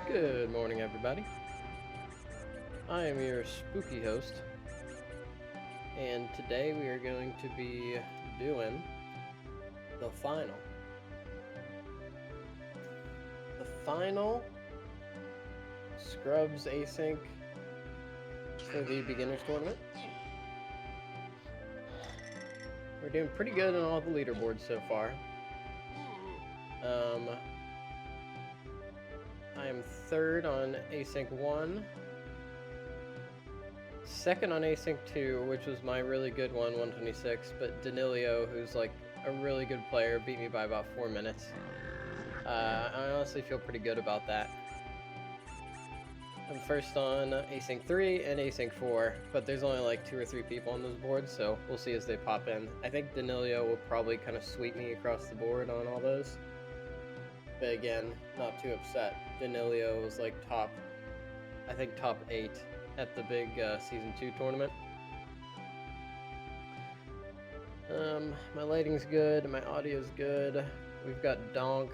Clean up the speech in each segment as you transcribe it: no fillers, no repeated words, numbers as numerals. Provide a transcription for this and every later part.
Good morning, everybody. I am your spooky host, and today we are going to be doing the final Scrubs Async for the beginners tournament. We're doing pretty good on all the leaderboards so far. I am third on Async 1, second on Async 2, which was my really good one, 126, but Danilio, who's like a really good player, beat me by about 4 minutes. I honestly feel pretty good about that. I'm first on Async 3 and Async 4, but there's only like 2 or 3 people on those boards, so we'll see as they pop in. I think Danilio will probably kind of sweep me across the board on all those. But again, not too upset. Danilio was like top 8 at the big Season 2 tournament. My lighting's good, my audio's good. We've got Donk.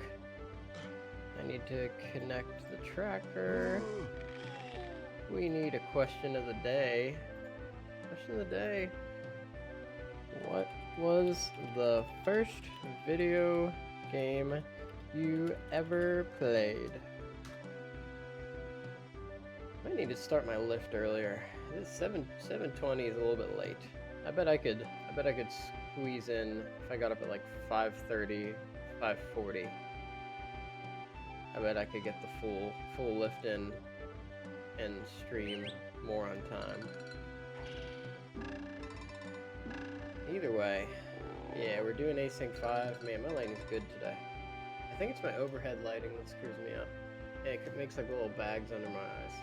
I need to connect the tracker. We need a question of the day. Question of the day. What was the first video game you ever played? I need to start my lift earlier. This 7:20 is a little bit late. I bet I could squeeze in if I got up at like 5:30, 5:40. I bet I could get the full lift in and stream more on time. Either way, yeah, we're doing Async 5. Man, my lighting's good today. I think it's my overhead lighting that screws me up. Yeah, it makes like little bags under my eyes.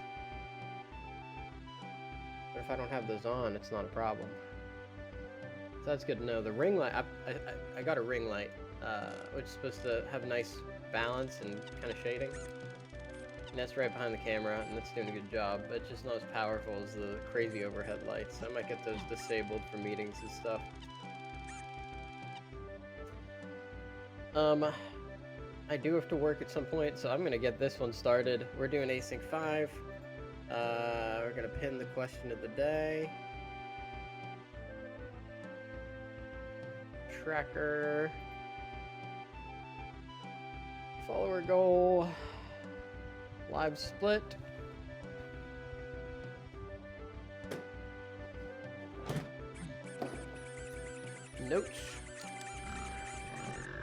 But if I don't have those on, it's not a problem. So that's good to know. The ring light, I got a ring light, which is supposed to have nice balance and kind of shading. And that's right behind the camera, and that's doing a good job, but it's just not as powerful as the crazy overhead lights. I might get those disabled for meetings and stuff. I do have to work at some point, so I'm gonna get this one started. We're doing Async 5. We're gonna pin the question of the day. Tracker. Follower goal. Live split. Notes.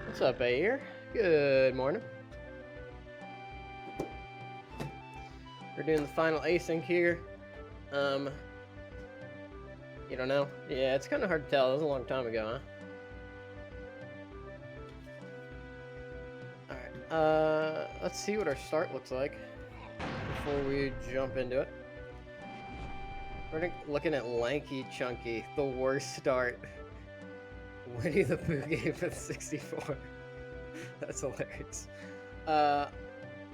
What's up, Ayer? Good morning. We're doing the final async here. You don't know? Yeah, it's kind of hard to tell. That was a long time ago, huh? Alright, let's see what our start looks like before we jump into it. We're looking at Lanky Chunky, the worst start. Winnie the Pooh game for the 64. That's hilarious.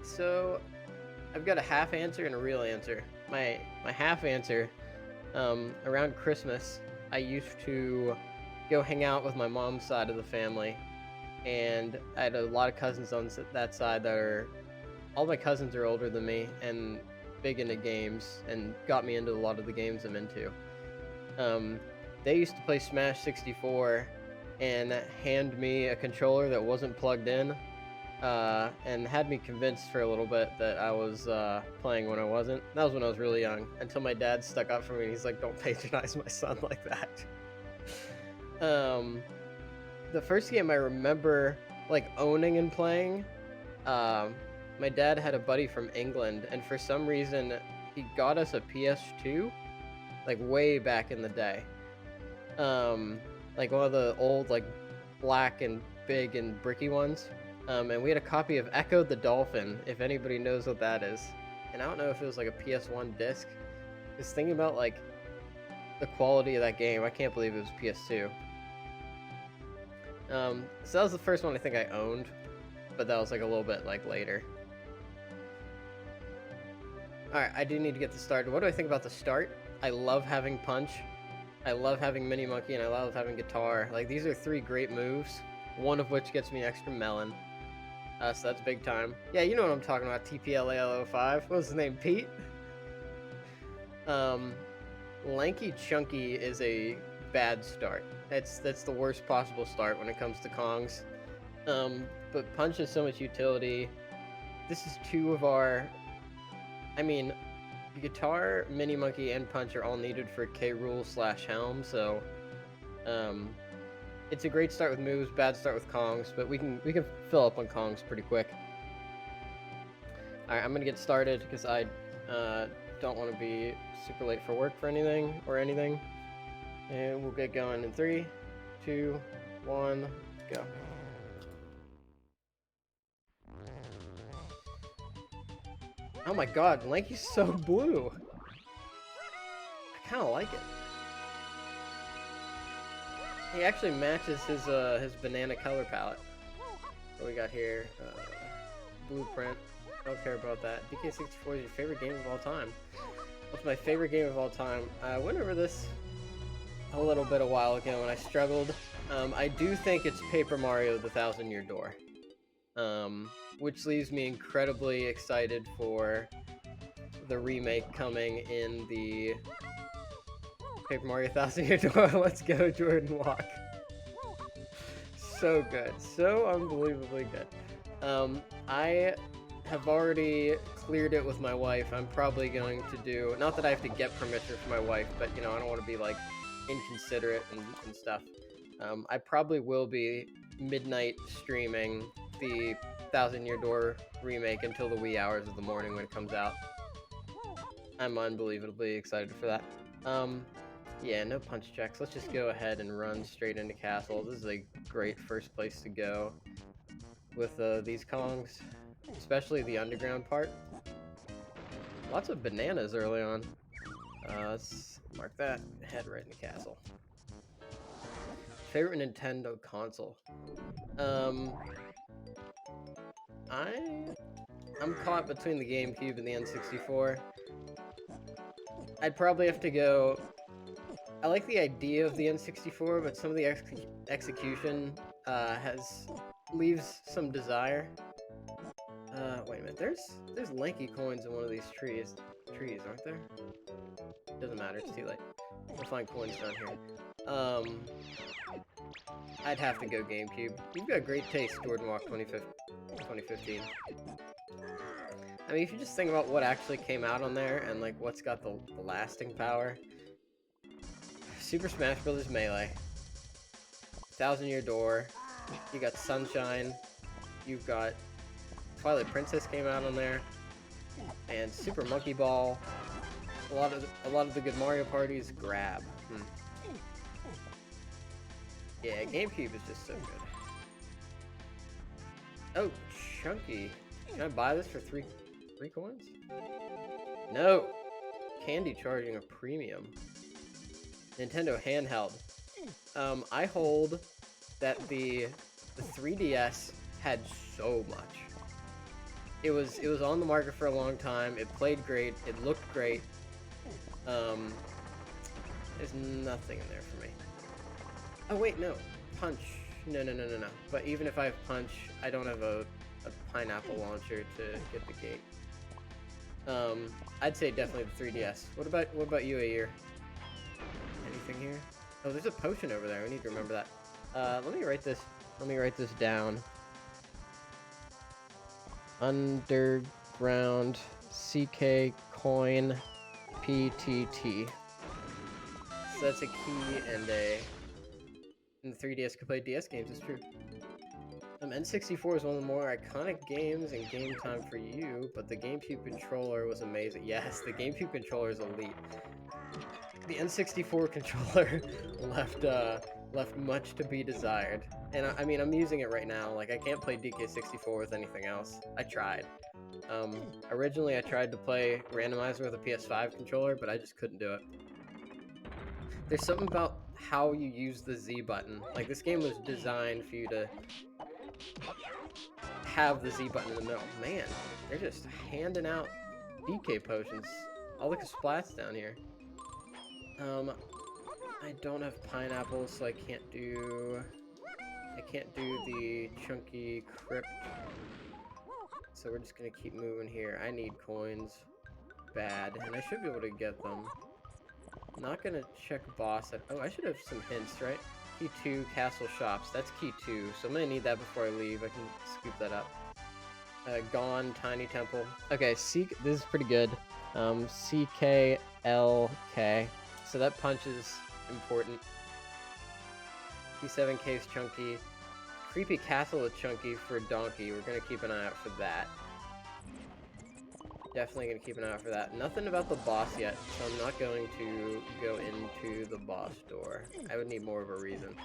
So I've got a half answer and a real answer. My half answer, around Christmas, I used to go hang out with my mom's side of the family, and I had a lot of cousins on that side that are, all my cousins are older than me and big into games and got me into a lot of the games I'm into. They used to play Smash 64 and hand me a controller that wasn't plugged in, and had me convinced for a little bit that I was playing when I wasn't. That was when I was really young, until my dad stuck up for me and he's like, don't patronize my son like that. The first game I remember like owning and playing, my dad had a buddy from England, and for some reason he got us a PS2 like way back in the day. Like one of the old like black and big and bricky ones. And we had a copy of Echo the Dolphin, if anybody knows what that is. And I don't know if it was like a PS1 disc. Just thinking about like the quality of that game, I can't believe it was PS2. So that was the first one I think I owned, but that was like a little bit like later. Alright, I do need to get this started. What do I think about the start? I love having punch. I love having mini monkey, and I love having guitar. Like, these are 3 great moves, one of which gets me extra melon. So that's big time. Yeah, you know what I'm talking about, TPLAL05. What was his name, Pete? Lanky Chunky is a bad start. That's the worst possible start when it comes to Kongs. But Punch has so much utility. This is two of our... I mean, Guitar, Mini Monkey, and Punch are all needed for K. Rool / Helm, so... it's a great start with moves, bad start with Kongs, but we can fill up on Kongs pretty quick. Alright, I'm gonna get started, because I don't want to be super late for work for anything. And we'll get going in 3, 2, 1, go. Oh my god, Lanky's so blue! I kinda like it. He actually matches his banana color palette. What we got here? Blueprint. Don't care about that. DK64 is your favorite game of all time. What's my favorite game of all time? I went over this a little bit a while ago when I struggled. I do think it's Paper Mario: The Thousand-Year Door. Which leaves me incredibly excited for the remake coming in the Paper Mario: Thousand-Year Door. Let's go, Jordan Walk. So good. So unbelievably good. I have already cleared it with my wife. I'm probably going to do... Not that I have to get permission from my wife, but, you know, I don't want to be, like, inconsiderate and stuff. I probably will be midnight streaming the Thousand-Year Door remake until the wee hours of the morning when it comes out. I'm unbelievably excited for that. Yeah, no punch checks. Let's just go ahead and run straight into Castle. This is a great first place to go with these Kongs, especially the underground part. Lots of bananas early on. Let's mark that. Head right into Castle. Favorite Nintendo console? I'm caught between the GameCube and the N64. I'd probably have to go... I like the idea of the N64, but some of the execution leaves some desire. Wait a minute. There's lanky coins in one of these trees, aren't there? Doesn't matter. It's too late. We'll find coins down here. I'd have to go GameCube. You've got great taste, Jordan Walk 2015. I mean, if you just think about what actually came out on there and like what's got the lasting power. Super Smash Bros. Melee, Thousand-Year Door, you got Sunshine, you've got Twilight Princess came out on there, and Super Monkey Ball. A lot of the good Mario parties. Grab. Yeah, GameCube is just so good. Oh, Chunky. Can I buy this for three coins? No. Candy charging a premium. Nintendo handheld. I hold that the 3DS had so much. It was on the market for a long time. It played great. It looked great. There's nothing in there for me. Oh wait, no. Punch. No. But even if I have Punch, I don't have a pineapple launcher to get the gate. I'd say definitely the 3DS. What about you, Ayer? Anything here? Oh, there's a potion over there. We need to remember that. Let me write this down. Underground CK coin PTT. So that's a key and a... And the 3DS could play DS games, it's true. N64 is one of the more iconic games in game time for you, but the GameCube controller was amazing. Yes, the GameCube controller is elite. The N64 controller left much to be desired. And I mean, I'm using it right now. Like, I can't play DK64 with anything else. I tried. Originally, I tried to play Randomizer with a PS5 controller, but I just couldn't do it. There's something about how you use the Z button. Like, this game was designed for you to have the Z button in the middle. Man, they're just handing out DK potions. Oh, look at splats down here. I don't have pineapples, so I can't do the chunky crypt so we're just gonna keep moving here. I need coins bad, and I should be able to get them. I'm not gonna check boss at... Oh, I should have some hints, right? Key 2, castle shops. That's key 2, so I'm gonna need that before I leave. I can scoop that up. Gone, tiny temple. Okay, seek. This is pretty good. CKLK. So that punch is important. P7K is chunky. Creepy castle with chunky for donkey. We're gonna keep an eye out for that. Definitely gonna keep an eye out for that. Nothing about the boss yet, so I'm not going to go into the boss door. I would need more of a reason.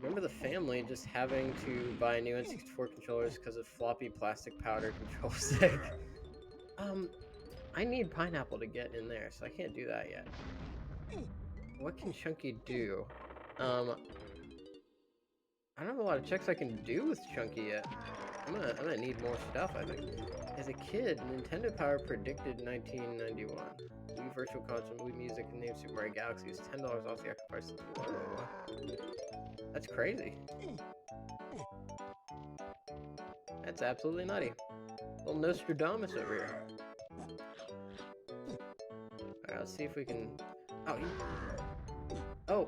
Remember the family just having to buy new N64 controllers because of floppy plastic powder control stick. I need pineapple to get in there, so I can't do that yet. What can Chunky do? I don't have a lot of checks I can do with Chunky yet. I'm gonna need more stuff, I think. As a kid, Nintendo Power predicted 1991. Wii Virtual Console, Wii Music, and Name Super Mario Galaxy is $10 off the actual price. Whoa. That's crazy. That's absolutely nutty. Little Nostradamus over here. Alright, let's see if we can... Oh, oh,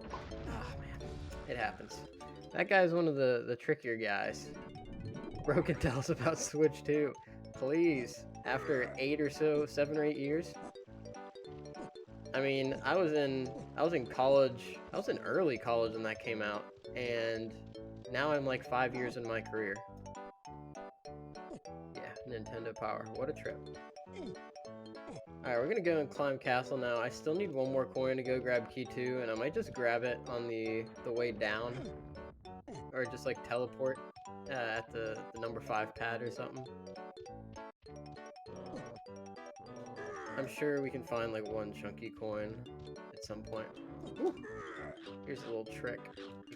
man. It happens. That guy's one of the trickier guys. Broken tell us about Switch 2. Please. After 7 or 8 years. I mean, I was in college. I was in early college when that came out, and now I'm like 5 years in my career. Yeah, Nintendo Power. What a trip. Alright, we're gonna go and climb castle now. I still need one more coin to go grab key 2, and I might just grab it on the way down. Or just like teleport at the number 5 pad or something. I'm sure we can find like one chunky coin at some point. Ooh. Here's a little trick. You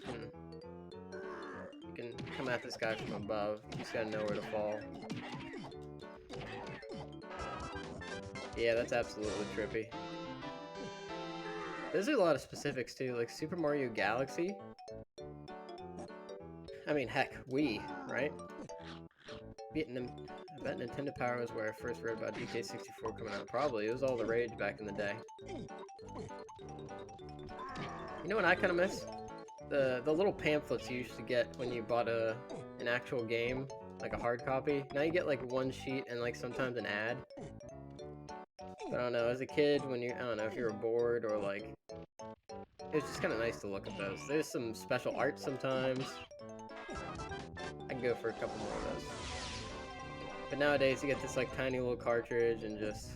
can come at this guy from above. You just gotta know where to fall. Yeah, that's absolutely trippy. There's a lot of specifics too, like Super Mario Galaxy. I mean, heck, Wii, right? I bet Nintendo Power was where I first read about DK64 coming out. Probably. It was all the rage back in the day. You know what I kind of miss? The little pamphlets you used to get when you bought an actual game, like a hard copy. Now you get like one sheet and like sometimes an ad. But I don't know, as a kid, I don't know, if you were bored or like... It was just kind of nice to look at those. There's some special art sometimes. I can go for a couple more of those. But nowadays, you get this like tiny little cartridge and just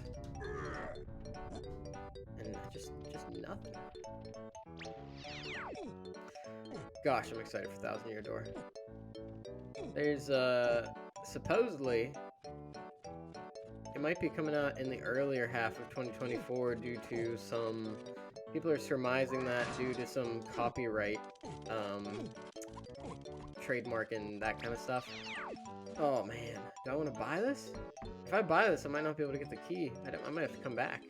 nothing. Gosh, I'm excited for 1,000 Year Door. There's supposedly it might be coming out in the earlier half of 2024 due to some people are surmising that due to some copyright, trademark and that kind of stuff. Oh man, do I want to buy this? If I buy this, I might not be able to get the key. I might have to come back.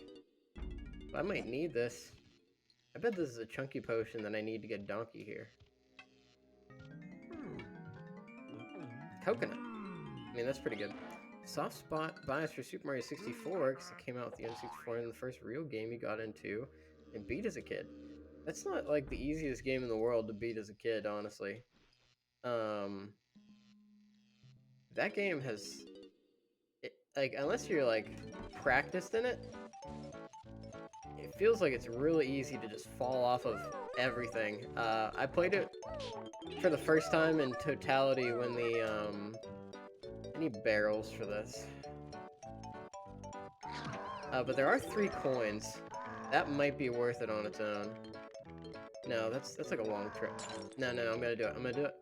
But I might need this. I bet this is a chunky potion that I need to get Donkey here. Coconut. I mean, that's pretty good. Soft spot bias for Super Mario 64 because it came out with the N64 and the first real game you got into and beat as a kid. That's not like the easiest game in the world to beat as a kid, honestly. That game has, like, unless you're like practiced in it, it feels like it's really easy to just fall off of everything. I played it for the first time in totality when I need barrels for this. But there are 3 coins. That might be worth it on its own. No, that's like a long trip. No, I'm gonna do it. I'm gonna do it.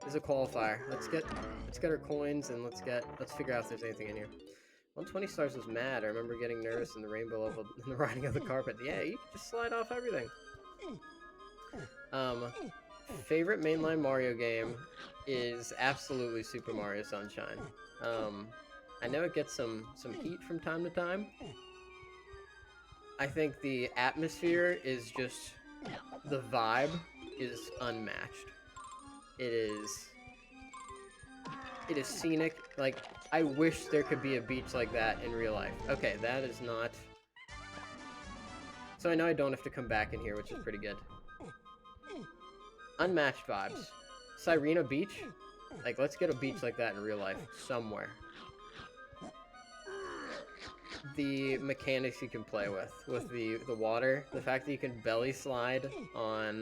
This is a qualifier. Let's get our coins and let's figure out if there's anything in here. 120 stars was mad. I remember getting nervous in the rainbow level in the riding of the carpet. Yeah, you can just slide off everything. Favorite mainline Mario game is absolutely Super Mario Sunshine. I know it gets some heat from time to time. I think the atmosphere is just, the vibe is unmatched. It is It is scenic. Like, I wish there could be a beach like that in real life. Okay, that is not... So I know I don't have to come back in here, which is pretty good. Unmatched vibes. Sirena Beach? Like, let's get a beach like that in real life. Somewhere. The mechanics you can play with the water. The fact that you can belly slide on...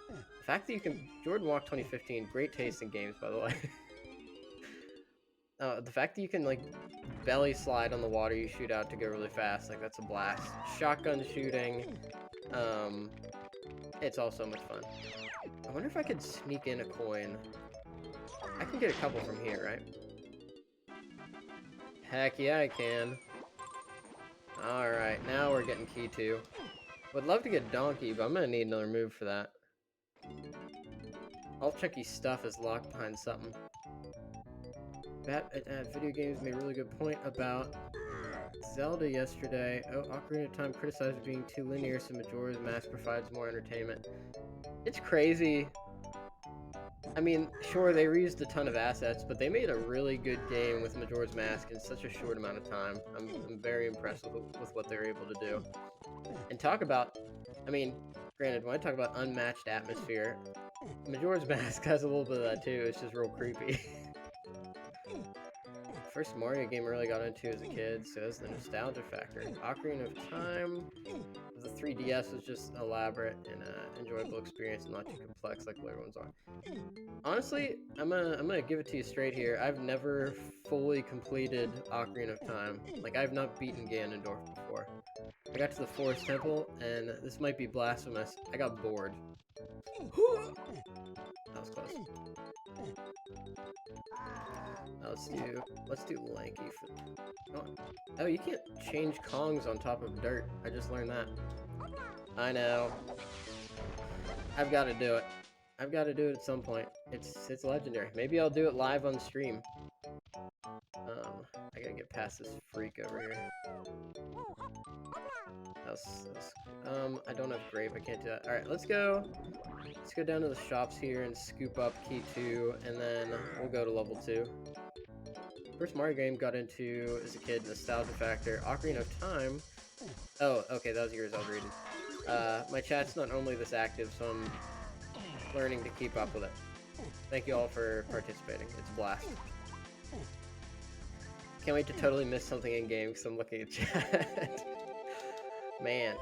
The fact that you can... Jordan Walk 2015. Great taste in games, by the way. The fact that you can, like, belly slide on the water you shoot out to go really fast, like, that's a blast. Shotgun shooting, it's all so much fun. I wonder if I could sneak in a coin. I can get a couple from here, right? Heck yeah, I can. Alright, now we're getting key 2. Would love to get Donkey, but I'm gonna need another move for that. All Chucky's stuff is locked behind something. Video games made a really good point about Zelda yesterday. Oh, Ocarina of Time criticized being too linear, so Majora's Mask provides more entertainment. It's crazy. I mean, sure, they reused a ton of assets, but they made a really good game with Majora's Mask in such a short amount of time. I'm very impressed with what they're able to do. And talk about, I mean, granted, when I talk about unmatched atmosphere, Majora's Mask has a little bit of that too. It's just real creepy. First Mario game I really got into as a kid, so that's the nostalgia factor. Ocarina of Time, the 3DS was just elaborate and enjoyable experience, and not too complex like the other ones are. Honestly, I'm gonna give it to you straight here. I've never fully completed Ocarina of Time. Like, I've not beaten Ganondorf before. I got to the Forest Temple, and this might be blasphemous. I got bored. That was close. Let's do Lanky for... Oh, you can't change Kongs on top of dirt. I just learned that. I know. I've got to do it. I've got to do it at some point. It's legendary. Maybe I'll do it live on stream. I gotta get past this freak over here. I don't have grape. I can't do that. All right, let's go. Let's go down to the shops here and scoop up key 2, and then we'll go to level 2. First Mario game got into as a kid, nostalgia factor. Ocarina of Time. Oh, okay, that was yours. I was reading. My chat's not normally this active, so I'm learning to keep up with it. Thank you all for participating. It's a blast. Can't wait to totally miss something in game because I'm looking at chat. Man,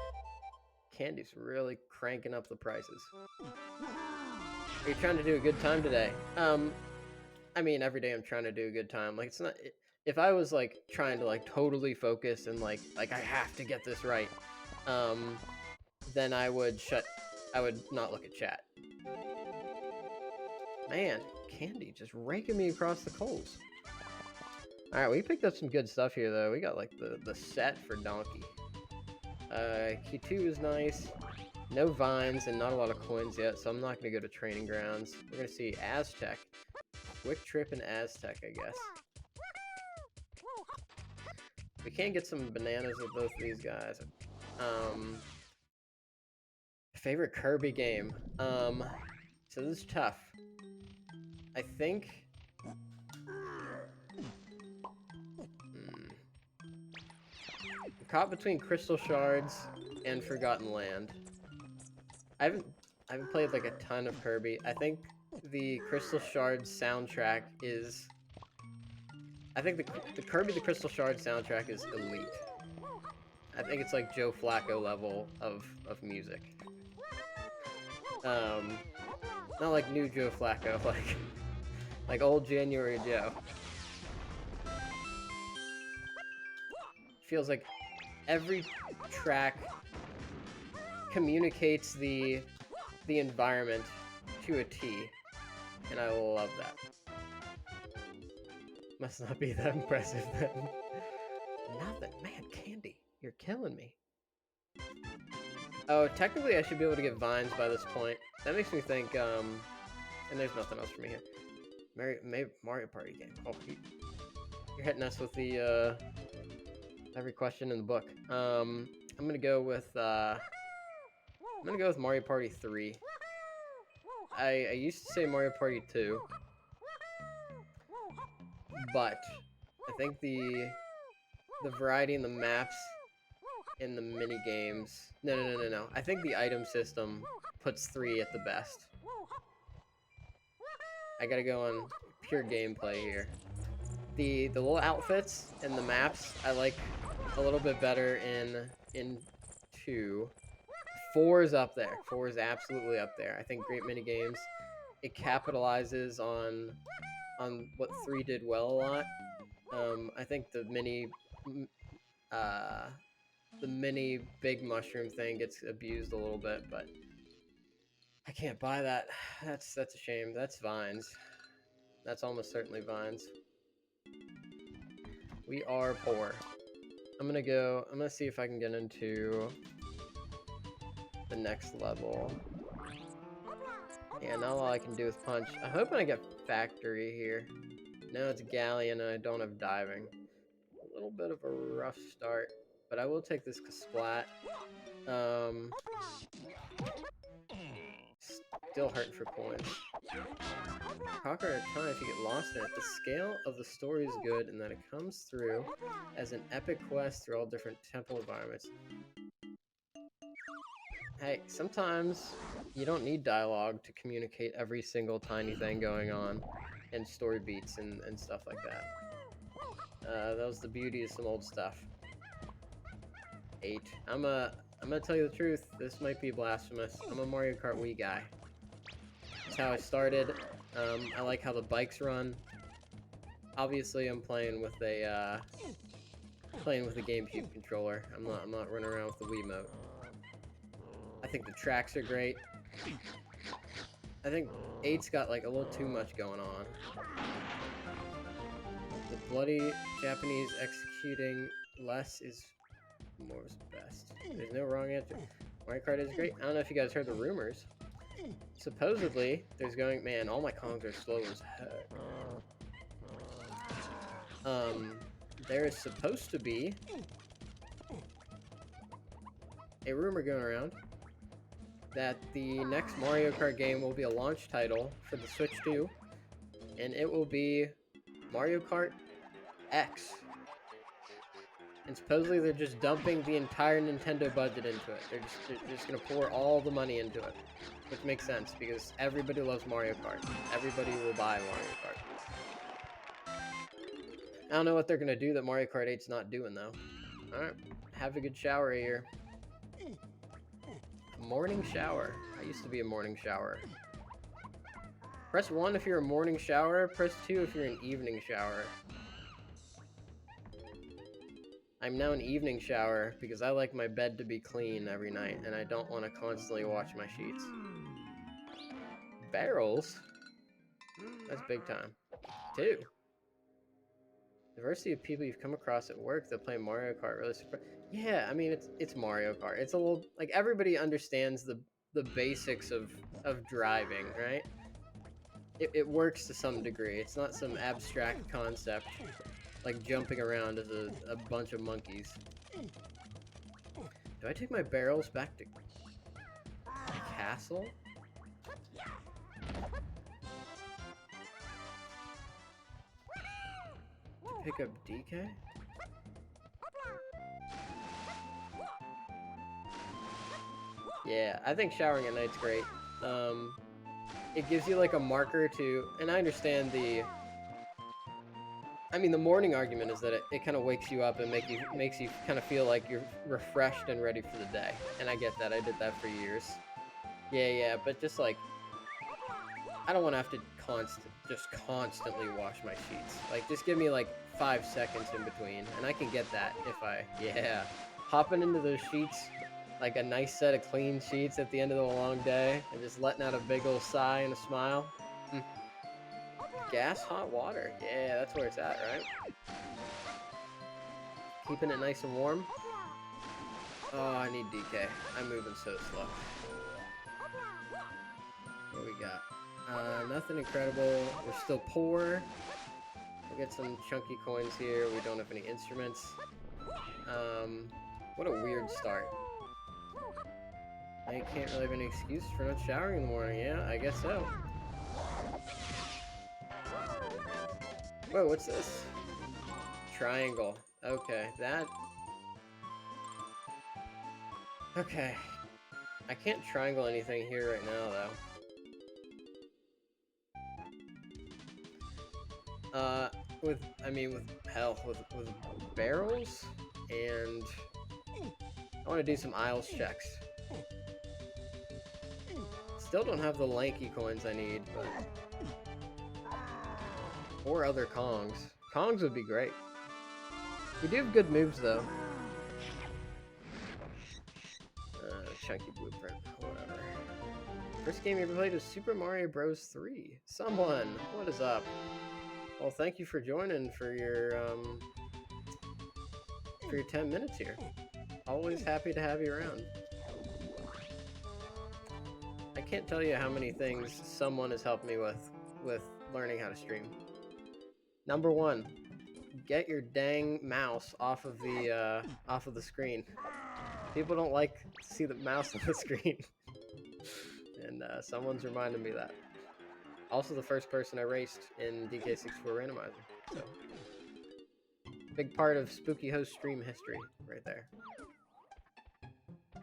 Candy's really cranking up the prices. Are you trying to do a good time today? I mean, every day I'm trying to do a good time. Like, it's not... If I was, like, trying to, like, totally focus and, like, I have to get this right, then I would not look at chat. Man, Candy just raking me across the coals. Alright, we picked up some good stuff here, though. We got, like, the set for Donkey. Key 2 is nice. No vines and not a lot of coins yet, so I'm not going to go to training grounds. We're going to see Aztec. Quick Trip and Aztec, I guess. We can get some bananas with both of these guys. Favorite Kirby game? So this is tough. I think... I'm caught between Crystal Shards and Forgotten Land. I haven't played like a ton of Kirby. I think the Crystal Shards soundtrack is... I think the Kirby the Crystal Shards soundtrack is elite. I think it's like Joe Flacco level of music. Not like new Joe Flacco, like old January Joe. Feels like every track communicates the environment to a T, and I love that. Must not be that impressive then. Nothing. Man, Candy, you're killing me. Oh, technically I should be able to get vines by this point. That makes me think, and there's nothing else for me here. Mario Party game. Oh, you're hitting us with the, every question in the book. I'm gonna go with Mario Party 3. I used to say Mario Party 2. but I think the variety in the maps, in the mini games. No. I think the item system puts 3 at the best. I gotta go on pure gameplay here. The little outfits and the maps I like a little bit better in 2. 4 is up there. 4 is absolutely up there. I think great mini games. It capitalizes on what 3 did well a lot. I think the mini big mushroom thing gets abused a little bit, but I can't buy that. That's a shame. That's Vines. That's almost certainly Vines. We are poor. I'm gonna see if I can get into the next level. Yeah, now all I can do is punch. I'm hoping I get factory here. No, it's galleon and I don't have diving. A little bit of a rough start, but I will take this splat. Still hurting for points. Conquer a ton if you get lost in it. The scale of the story is good in that it comes through as an epic quest through all different temple environments. Hey, sometimes you don't need dialogue to communicate every single tiny thing going on and story beats and stuff like that. That was the beauty of some old stuff. 8. I'm gonna tell you the truth, this might be blasphemous. I'm a Mario Kart Wii guy. That's how I started. I like how the bikes run. Obviously, I'm playing with a GameCube controller. I'm not running around with the Wiimote. I think the tracks are great. I think 8's got like a little too much going on. The bloody Japanese executing less is more is best. There's no wrong answer. Mario Kart is great. I don't know if you guys heard the rumors. Supposedly, there's going... Man, all my Kongs are slow as heck. There is supposed to be a rumor going around that the next Mario Kart game will be a launch title for the Switch 2, and it will be Mario Kart X. And supposedly they're just dumping the entire Nintendo budget into it. They're just gonna pour all the money into it, which makes sense because everybody loves Mario Kart. Everybody will buy Mario Kart. I don't know what they're gonna do that Mario Kart 8's not doing though. All right, have a good shower here. Morning shower. I used to be a morning shower. Press 1 if you're a morning shower. Press 2 if you're an evening shower. I'm now an evening shower because I like my bed to be clean every night and I don't want to constantly wash my sheets. Barrels? That's big time. 2. Diversity of people you've come across at work that play Mario Kart really yeah, I mean it's Mario Kart. It's a little like everybody understands the basics of driving, right? It works to some degree. It's not some abstract concept like jumping around as a bunch of monkeys. Do I take my barrels back to the castle? Pick up DK? Yeah, I think showering at night's great. It gives you like a marker to, and I understand the morning argument is that it kind of wakes you up and makes you kind of feel like you're refreshed and ready for the day. And I get that. I did that for years. Yeah, but just like I don't want to have to constantly wash my sheets. Like just give me like 5 seconds in between and I can get that if hopping into those sheets, like a nice set of clean sheets at the end of the long day and just letting out a big old sigh and a smile. Gas hot water. Yeah, that's where it's at, right? Keeping it nice and warm. Oh, I need DK. I'm moving so slow. What we got? Nothing incredible. We're still poor. We'll get some chunky coins here. We don't have any instruments. What a weird start. I can't really have any excuse for not showering in the morning. Yeah, I guess so. Whoa, what's this? Triangle. Okay, that... Okay. I can't triangle anything here right now, though. With barrels, and I want to do some aisles checks. Still don't have the lanky coins I need, but... Or other Kongs. Kongs would be great. We do have good moves, though. Chunky blueprint, whatever. First game you ever played was Super Mario Bros. 3. Someone, what is up? Well, thank you for joining for your 10 minutes here. Always happy to have you around. I can't tell you how many things someone has helped me with learning how to stream. Number 1, get your dang mouse off of the screen. People don't like to see the mouse on the screen. And someone's reminded me of that. Also the first person I raced in DK64 Randomizer. So, big part of Spooky Host stream history right there.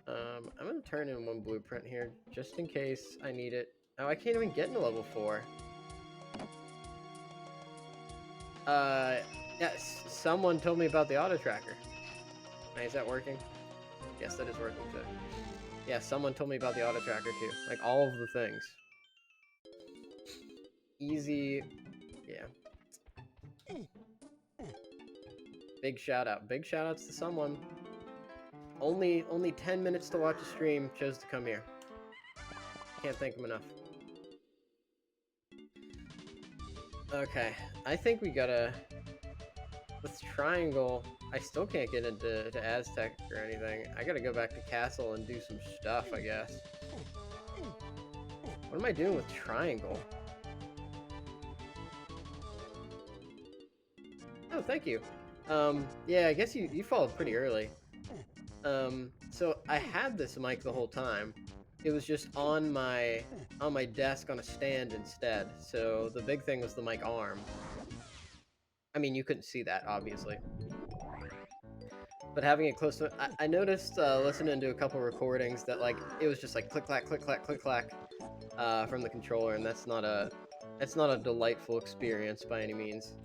I'm going to turn in one blueprint here, just in case I need it. Oh, I can't even get into level 4. Yes, someone told me about the auto tracker. Is that working? Yes, that is working too. Yeah, someone told me about the auto tracker too. Like all of the things. Easy. Yeah. Big shout out. Big shout outs to someone. Only 10 minutes to watch a stream, chose to come here. Can't thank him enough. Okay, I think we gotta... With Triangle, I still can't get into Aztec or anything. I gotta go back to Castle and do some stuff, I guess. What am I doing with Triangle? Oh, thank you. Yeah, I guess you followed pretty early. So I had this mic the whole time. It was just on my desk on a stand instead. So the big thing was the mic arm. I mean, you couldn't see that, obviously. But having it close to... I noticed, listening to a couple recordings, that, like, it was just like click-clack, click-clack, click-clack from the controller, and that's not a delightful experience by any means.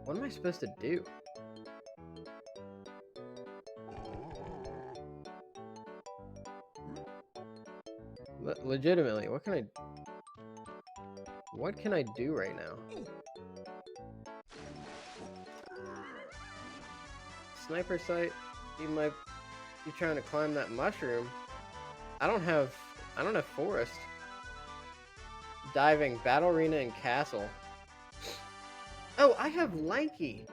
What am I supposed to do? Legitimately, what can I do right now? Sniper sight, you might be trying to climb that mushroom. I don't have forest. Diving, battle arena, and castle. Oh, I have lanky.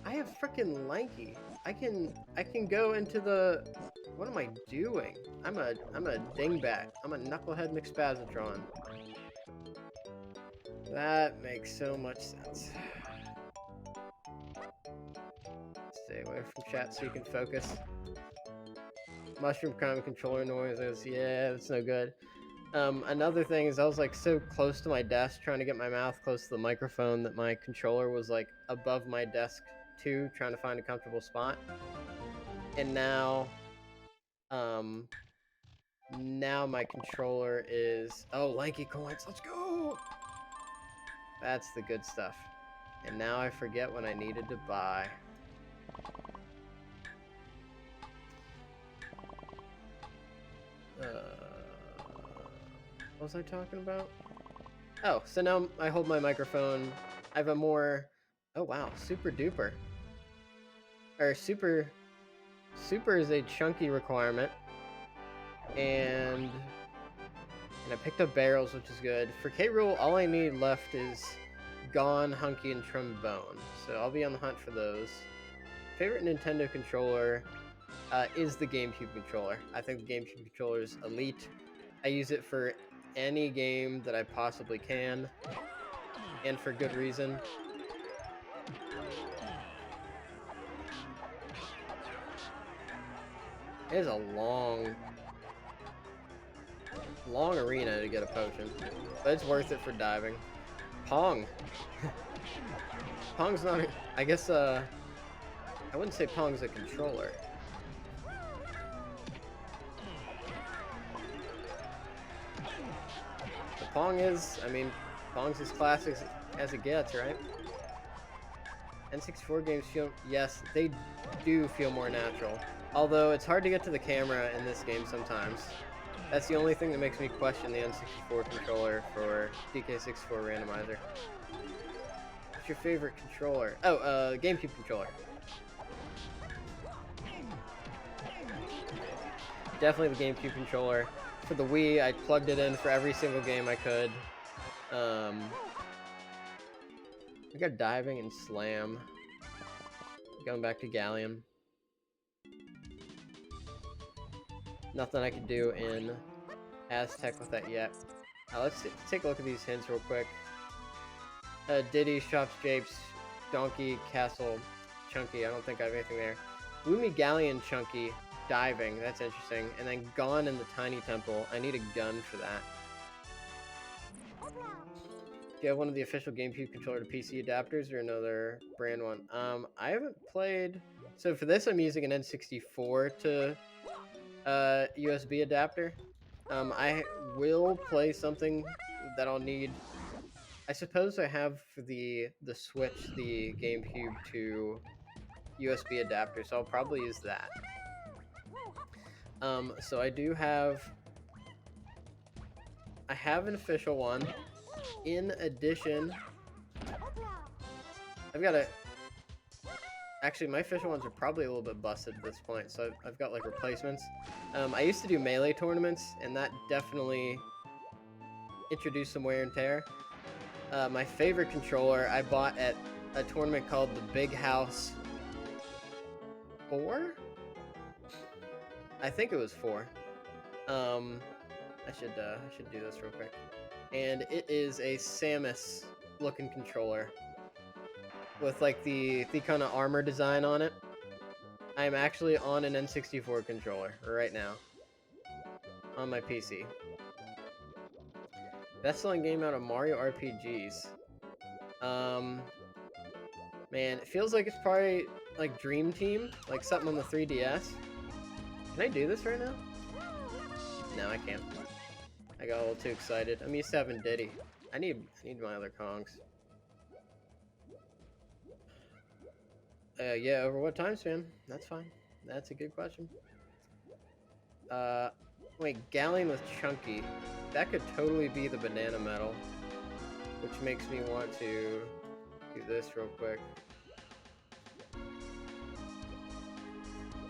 I have frickin' lanky. I can go into the... What am I doing? I'm a dingbat. I'm a knucklehead McSpazatron. That makes so much sense. Stay away from chat so you can focus. Mushroom crime controller noises. Yeah, that's no good. Another thing is I was like so close to my desk trying to get my mouth close to the microphone that my controller was like above my desk too, trying to find a comfortable spot. And now my controller is... Oh, lanky coins, let's go! That's the good stuff. And now I forget what I needed to buy. What was I talking about? Oh, so now I hold my microphone. I have a more... Oh wow, super duper. Or super is a chunky requirement. And I picked up barrels, which is good. For K-Rool, all I need left is Gone, Hunky, and Trombone. So I'll be on the hunt for those. Favorite Nintendo controller is the GameCube controller. I think the GameCube controller is elite. I use it for any game that I possibly can, and for good reason. It is a long... long arena to get a potion, but it's worth it for diving. Pong. Pong's not. I guess. I wouldn't say Pong's a controller. The Pong is. I mean, Pong's as classic as it gets, right? N64 games feel. Yes, they do feel more natural. Although it's hard to get to the camera in this game sometimes. That's the only thing that makes me question the N64 controller for DK64 Randomizer. What's your favorite controller? Oh, GameCube controller. Definitely the GameCube controller. For the Wii, I plugged it in for every single game I could. We got diving and slam. Going back to Galleon. Nothing I could do in Aztec with that yet. Let's take a look at these hints real quick. Diddy, Shops, Japes, Donkey, Castle, Chunky. I don't think I have anything there. Lumi, Galleon, Chunky, diving. That's interesting. And then Gone in the Tiny Temple. I need a gun for that. Do you have one of the official GameCube controller to PC adapters or another brand one? I haven't played. So for this, I'm using an N64 to USB adapter. I will play something that I'll need. I suppose I have for the Switch the GameCube to USB adapter, so I'll probably use that. So I do have. I have an official one. In addition, I've got a. Actually, my official ones are probably a little bit busted at this point, so I've got like replacements. I used to do Melee tournaments, and that definitely introduced some wear and tear. My favorite controller I bought at a tournament called the Big House 4? I think it was 4. I should do this real quick. And it is a Samus looking controller with like the kind of armor design on it. I am actually on an N64 controller right now on my PC. Best-selling game out of Mario RPGs. Man, it feels like it's probably like Dream Team, like something on the 3DS. Can I do this right now? No, I can't. I got a little too excited. I'm used to having Diddy. I need my other Kongs. Yeah, over what time span? That's fine. That's a good question. Wait, Galleon with Chunky. That could totally be the banana medal. Which makes me want to do this real quick.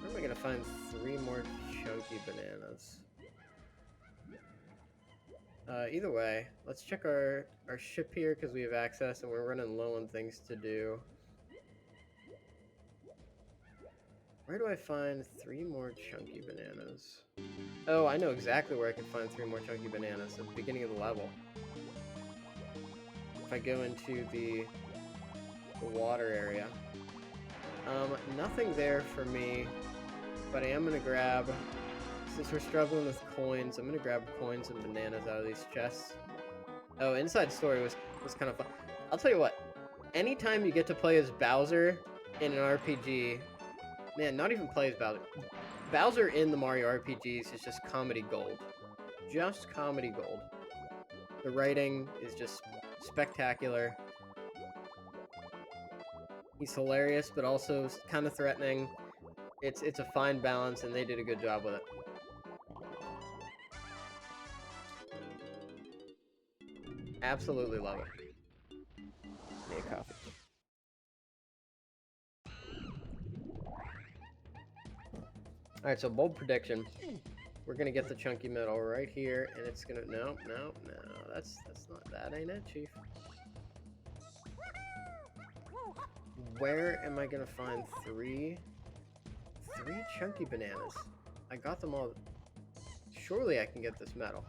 Where am I gonna find 3 more chunky bananas? Either way, let's check our ship here because we have access and we're running low on things to do. Where do I find 3 more chunky bananas? Oh, I know exactly where I can find 3 more chunky bananas at the beginning of the level. If I go into the water area. Nothing there for me, but I am gonna grab, since we're struggling with coins, I'm gonna grab coins and bananas out of these chests. Oh, Inside Story was kind of fun. I'll tell you what, anytime you get to play as Bowser in an RPG, man, not even play as Bowser. Bowser in the Mario RPGs is just comedy gold. Just comedy gold. The writing is just spectacular. He's hilarious, but also kind of threatening. It's a fine balance, and they did a good job with it. Absolutely love it. Need a coffee. Alright, so bold prediction. We're gonna get the chunky medal right here, and it's gonna no, that's not that, ain't it, Chief? Where am I gonna find 3 chunky bananas? I got them all. Surely I can get this medal.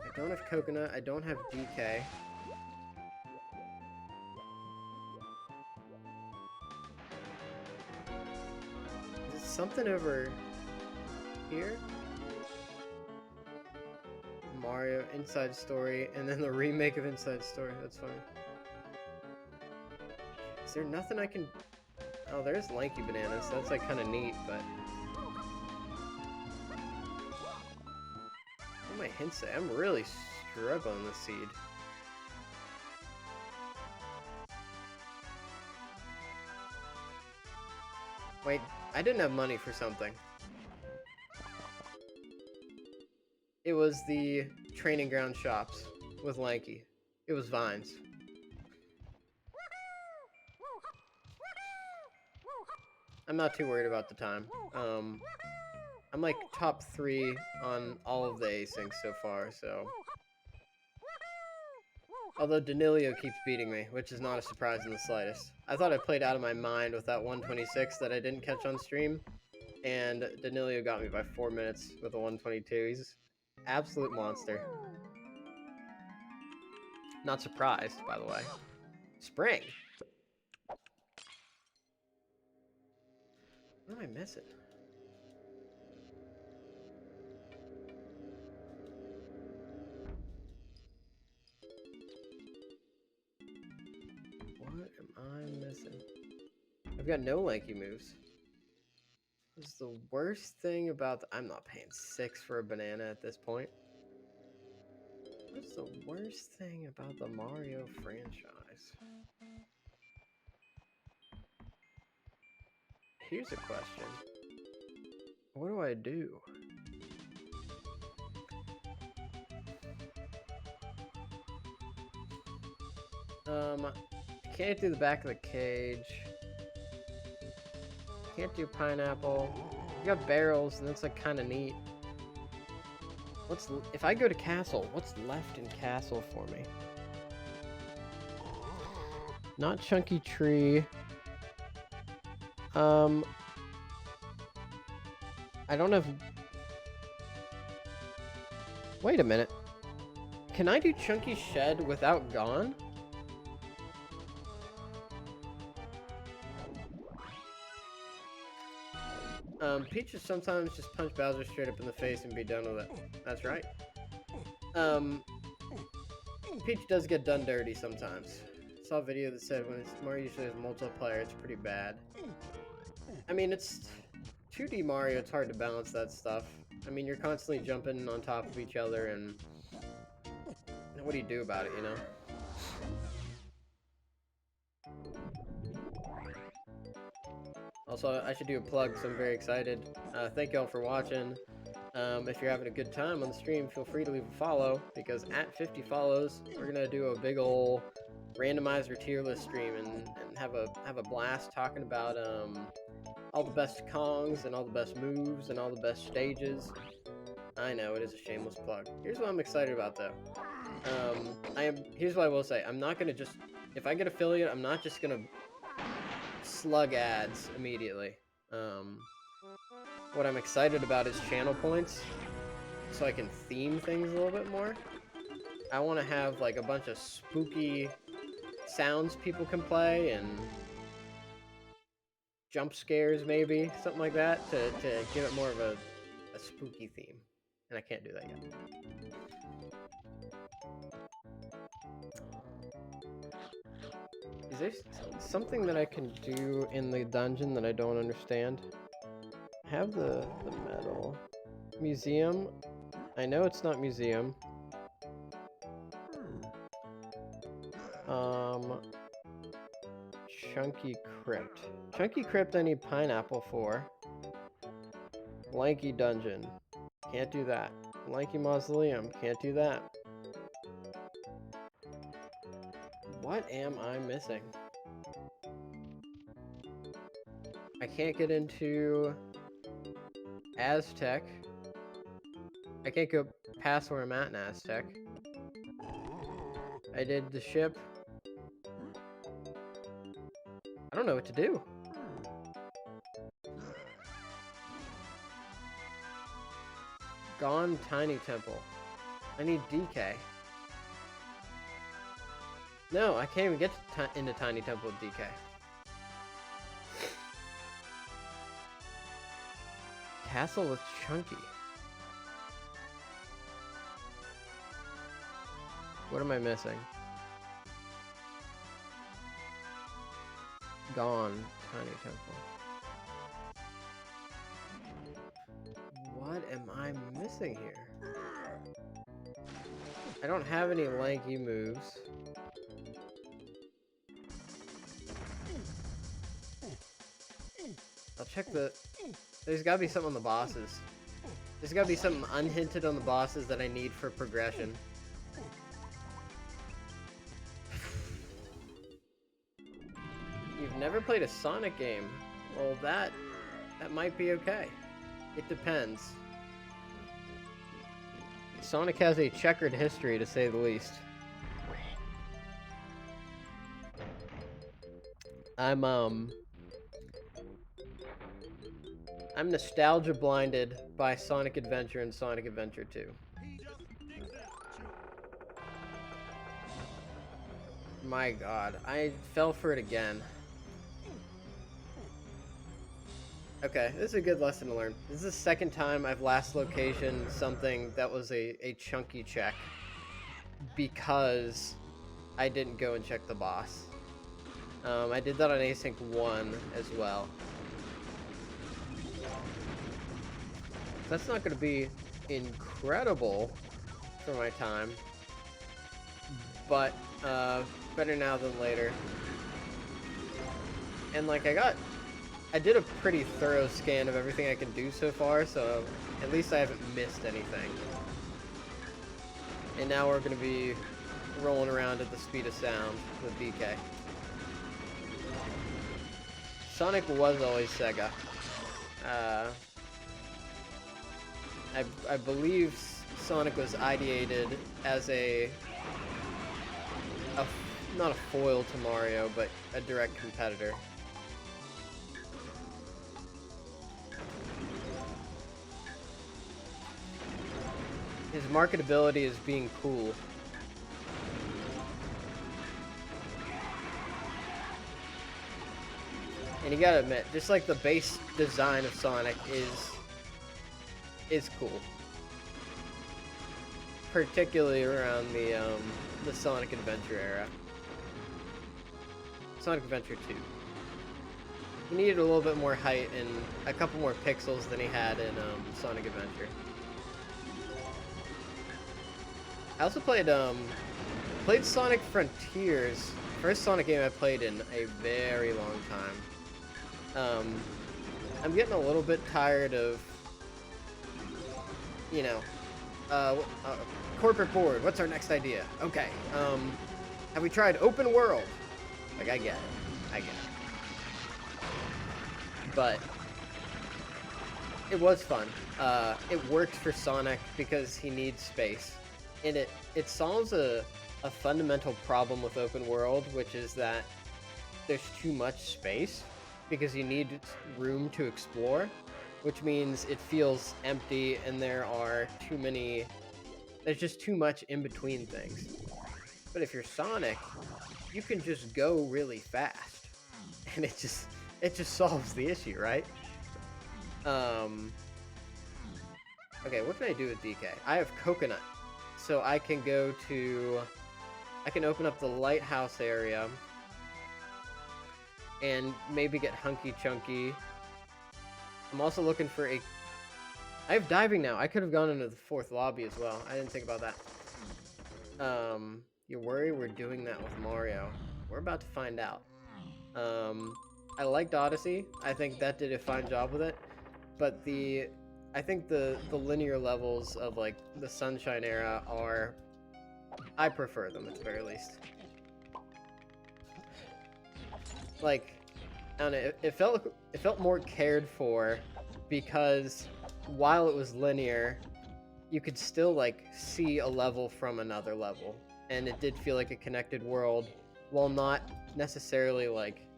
I don't have coconut, I don't have DK. Is it something over here. Mario Inside Story, and then the remake of Inside Story. That's funny. Is there nothing I can... Oh, there's Lanky Bananas. That's like kind of neat, but... What do my hints say? I'm really struggling this seed. Wait, I didn't have money for something. It was the training ground shops with Lanky. It was Vines. I'm not too worried about the time. I'm like top 3 on all of the asyncs so far, so... Although Danilio keeps beating me, which is not a surprise in the slightest. I thought I played out of my mind with that 126 that I didn't catch on stream, and Danilio got me by 4 minutes with a 122. He's an absolute monster. Not surprised, by the way. Spring! What am I missing? What am I missing? I've got no lanky moves. This is the worst thing about the... I'm not paying 6 for a banana at this point. What's the worst thing about the Mario franchise? Here's a question. What do I do? Can't do the back of the cage. Can't do pineapple. You got barrels, and that's like kind of neat. What's if I go to castle? What's left in castle for me? Not chunky tree. I don't have. Wait a minute. Can I do chunky shed without gone? Peach is sometimes just punch Bowser straight up in the face and be done with it. That's right. Peach does get done dirty sometimes. I saw a video that said when it's Mario usually has multiplayer, it's pretty bad. I mean, it's 2D Mario, it's hard to balance that stuff. I mean, you're constantly jumping on top of each other, and what do you do about it, you know? Also, I should do a plug because I'm very excited. Thank y'all for watching. If you're having a good time on the stream, feel free to leave a follow, because at 50 follows, we're gonna do a big ol' randomizer tier list stream and have a blast talking about all the best Kongs and all the best moves and all the best stages. I know, it is a shameless plug. Here's what I'm excited about, though. Here's what I will say. I'm not gonna just... If I get affiliate, I'm not just gonna slug ads immediately. What I'm excited about is channel points, so I can theme things a little bit more. I want to have like a bunch of spooky sounds people can play and jump scares, maybe something like that, to give it more of a spooky theme, and I can't do that yet. Is there something that I can do in the dungeon that I don't understand? I have the medal. Museum. I know it's not museum. Chunky Crypt. Chunky Crypt I need pineapple for. Lanky Dungeon. Can't do that. Lanky Mausoleum. Can't do that. What am I missing? I can't get into Aztec. I can't go past where I'm at in Aztec. I did the ship. I don't know what to do. Gone Tiny Temple. I need DK. No, I can't even get into Tiny Temple with DK. castle with Chunky. What am I missing? Gone. Tiny temple. What am I missing here? I don't have any lanky moves. I'll check the... There's gotta be something on the bosses. There's gotta be something unhinted on the bosses that I need for progression. You've never played a Sonic game? Well, that might be okay. It depends. Sonic has a checkered history, to say the least. I'm nostalgia blinded by Sonic Adventure and Sonic Adventure 2. My god, I fell for it again. Okay, this is a good lesson to learn. This is the second time I've last location something that was a chunky check because I didn't go and check the boss. I did that on Async 1 as well. That's not going to be incredible for my time, but better now than later. And like I did a pretty thorough scan of everything I can do so far, so at least I haven't missed anything. And now we're going to be rolling around at the speed of sound with DK. Sonic was always Sega. I believe Sonic was ideated as not a foil to Mario, but a direct competitor. His marketability is being cool. And you gotta admit, just like the base design of Sonic is cool. Particularly around the Sonic Adventure era. Sonic Adventure 2. He needed a little bit more height and a couple more pixels than he had in Sonic Adventure. I also played Sonic Frontiers. First Sonic game I played in a very long time. I'm getting a little bit tired of, you know, corporate board. What's our next idea? Okay. Have we tried open world? Like, I get it. But it was fun. It worked for Sonic because he needs space. And it solves a fundamental problem with open world, which is that there's too much space because you need room to explore, which means it feels empty and there's just too much in between things. But if you're Sonic, you can just go really fast, and it just solves the issue, right? Okay, what can I do with DK? I have Coconut. So I can open up the lighthouse area and maybe get Hunky Chunky. I'm also looking for I have diving now. I could have gone into the 4th lobby as well. I didn't think about that. You worry we're doing that with Mario. We're about to find out. I liked Odyssey. I think that did a fine job with it. But I think the linear levels of like the Sunshine era I prefer them at the very least. Like, I don't know, it felt more cared for because while it was linear, you could still like see a level from another level, and it did feel like a connected world while not necessarily like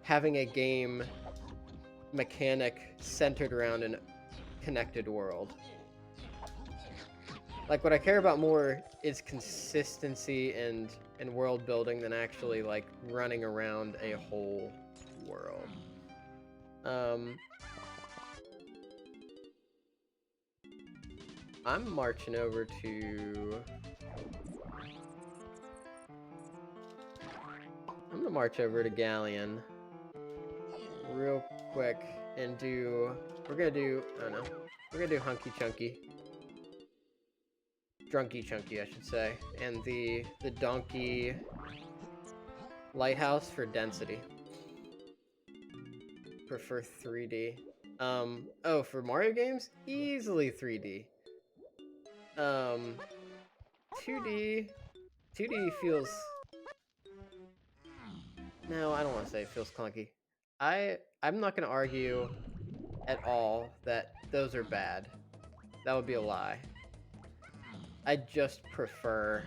having a game mechanic centered around a connected world. Like, what I care about more is consistency and world building than actually like running around a whole world. I'm marching over to... I'm gonna march over to Galleon real quick and do... We're gonna do... I don't know. We're gonna do Hunky Chunky. Drunky Chunky, I should say. And the Donkey Lighthouse for density. Prefer 3D. Oh, for Mario games? Easily 3D. 2D feels... No, I don't want to say it feels clunky. I'm not going to argue at all that those are bad. That would be a lie. I just prefer...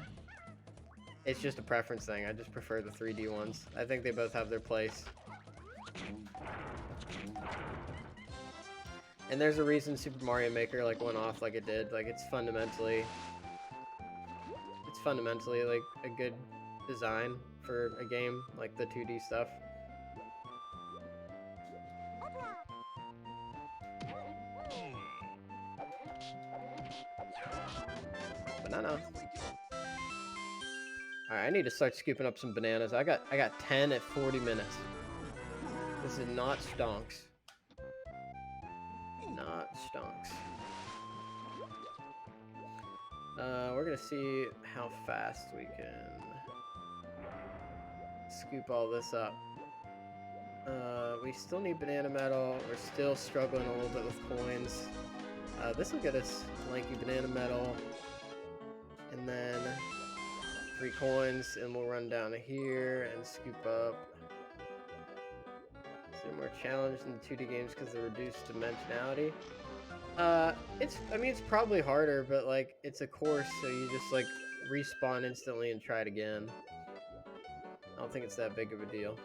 It's just a preference thing. I just prefer the 3D ones. I think they both have their place. And there's a reason Super Mario Maker like went off like it did. Like it's fundamentally like a good design for a game, like the 2D stuff. Banana. Alright, I need to start scooping up some bananas. I got 10 at 40 minutes. This is not stonks. Not stonks. We're gonna see how fast we can scoop all this up. We still need banana metal. We're still struggling a little bit with coins. This will get us lanky banana metal. And then 3 coins, and we'll run down to here and scoop up. Is there more challenge in the 2D games because of the reduced dimensionality? I mean, it's probably harder, but like, it's a course, so you just like respawn instantly and try it again. I don't think it's that big of a deal.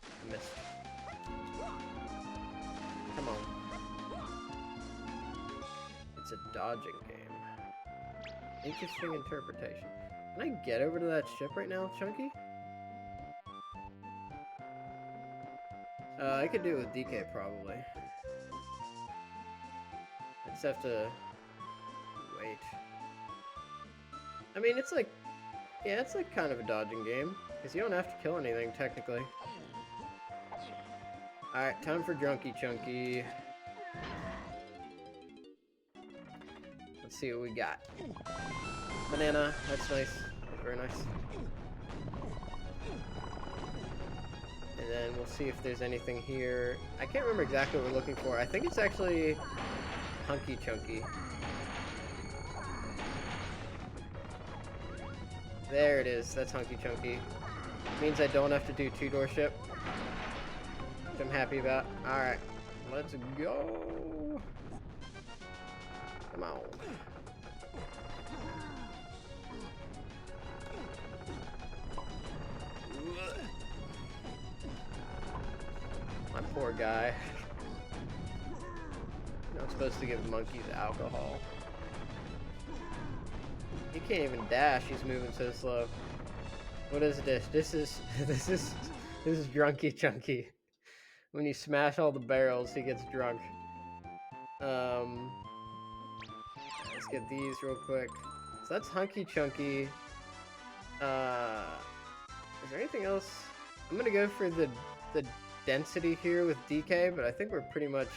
I missed. Come on. It's a dodging game. Interesting interpretation. Can I get over to that ship right now, Chunky? I could do it with DK, probably. I just have to wait. I mean, it's like... Yeah, it's like kind of a dodging game. Because you don't have to kill anything, technically. Alright, time for Drunky Chunky. Let's see what we got. Banana, that's nice. Very nice. And then we'll see if there's anything here. I can't remember exactly what we're looking for. I think it's actually Hunky Chunky. There it is. That's Hunky Chunky. Means I don't have to do 2-door ship, which I'm happy about. Alright, let's go. Come on. My poor guy. You're not supposed to give monkeys alcohol. He can't even dash, he's moving so slow. What is this? This is Drunky Chunky. When you smash all the barrels, he gets drunk. Let's get these real quick. So that's Hunky Chunky. Is there anything else? I'm gonna go for the density here with DK, but I think we're pretty much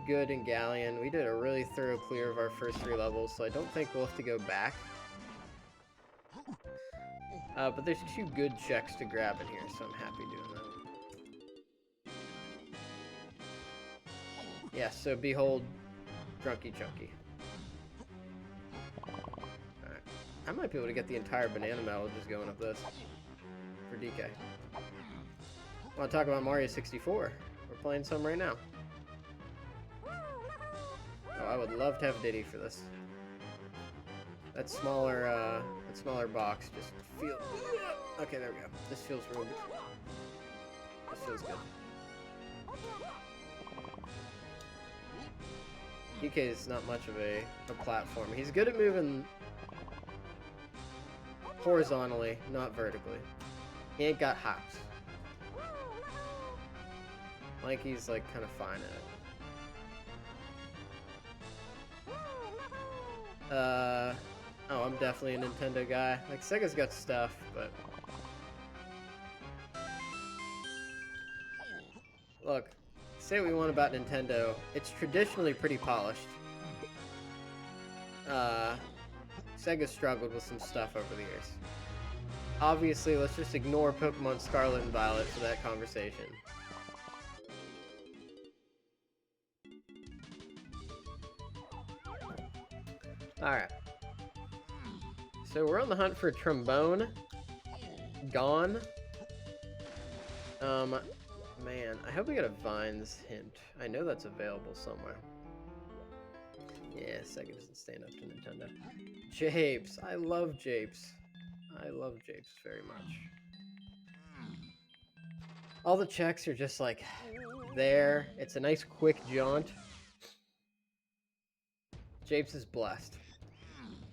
good in Galleon. We did a really thorough clear of our first 3 levels, so I don't think we'll have to go back. But there's 2 good checks to grab in here, so I'm happy doing that. Yeah, so behold, Drunky Chunky. Alright. I might be able to get the entire banana metal just going up this for DK. I want to talk about Mario 64. We're playing some right now. Oh, I would love to have Diddy for this. That smaller box just feels... Okay, there we go. This feels real good. This feels good. DK is not much of a platform. He's good at moving horizontally, not vertically. He ain't got hops. Mikey's like kind of fine at it. Oh, I'm definitely a Nintendo guy. Like, Sega's got stuff, but... Look, say what we want about Nintendo, it's traditionally pretty polished. Sega struggled with some stuff over the years. Obviously, let's just ignore Pokemon Scarlet and Violet for that conversation. Alright. So we're on the hunt for a trombone. Gone. Man, I hope we get a Vines hint. I know that's available somewhere. Yeah, Sega doesn't stand up to Nintendo. Japes. I love Japes. I love Japes very much. All the checks are just like there. It's a nice quick jaunt. Japes is blessed.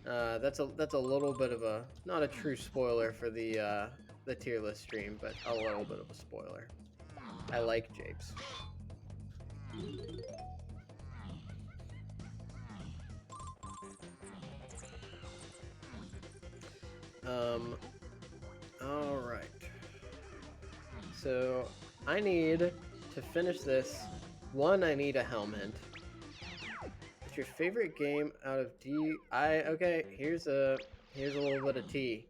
That's a little bit of a, not a true spoiler for the tier list stream, but a little bit of a spoiler. I like Japes. Alright. So, I need to finish this. One, I need a helm hint. What's your favorite game out of okay, here's a little bit of tea.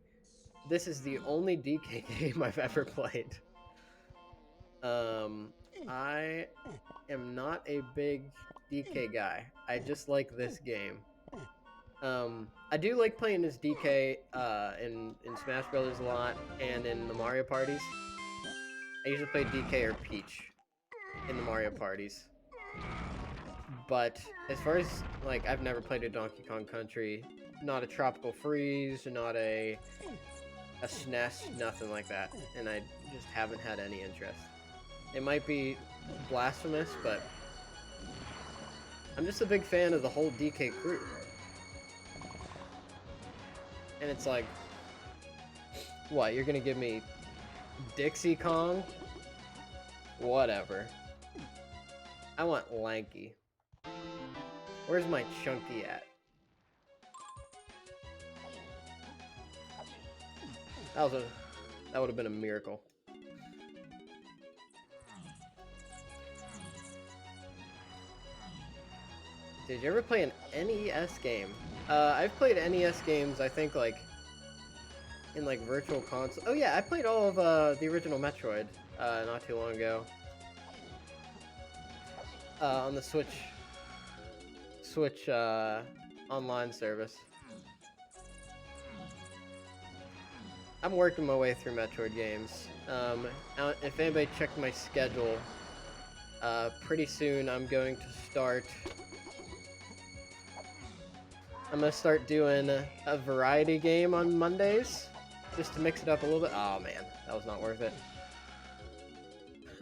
This is the only DK game I've ever played. I am not a big DK guy. I just like this game. I do like playing as DK in Smash Brothers a lot and in the Mario parties. I usually play DK or Peach in the Mario parties. But as far as, like, I've never played a Donkey Kong Country, not a Tropical Freeze, not a SNES, nothing like that. And I just haven't had any interest. It might be blasphemous, but I'm just a big fan of the whole DK crew. And it's like, what, you're gonna give me Dixie Kong? Whatever. I want Lanky. Where's my Chunky at? That would have been a miracle. Did you ever play an NES game? I've played NES games, I think, like, in, like, Virtual Console. Oh, yeah, I played all of, the original Metroid, not too long ago. On the Switch, online service. I'm working my way through Metroid games. If anybody checked my schedule, pretty soon I'm going to start doing a variety game on Mondays, just to mix it up a little bit. Oh man, that was not worth it.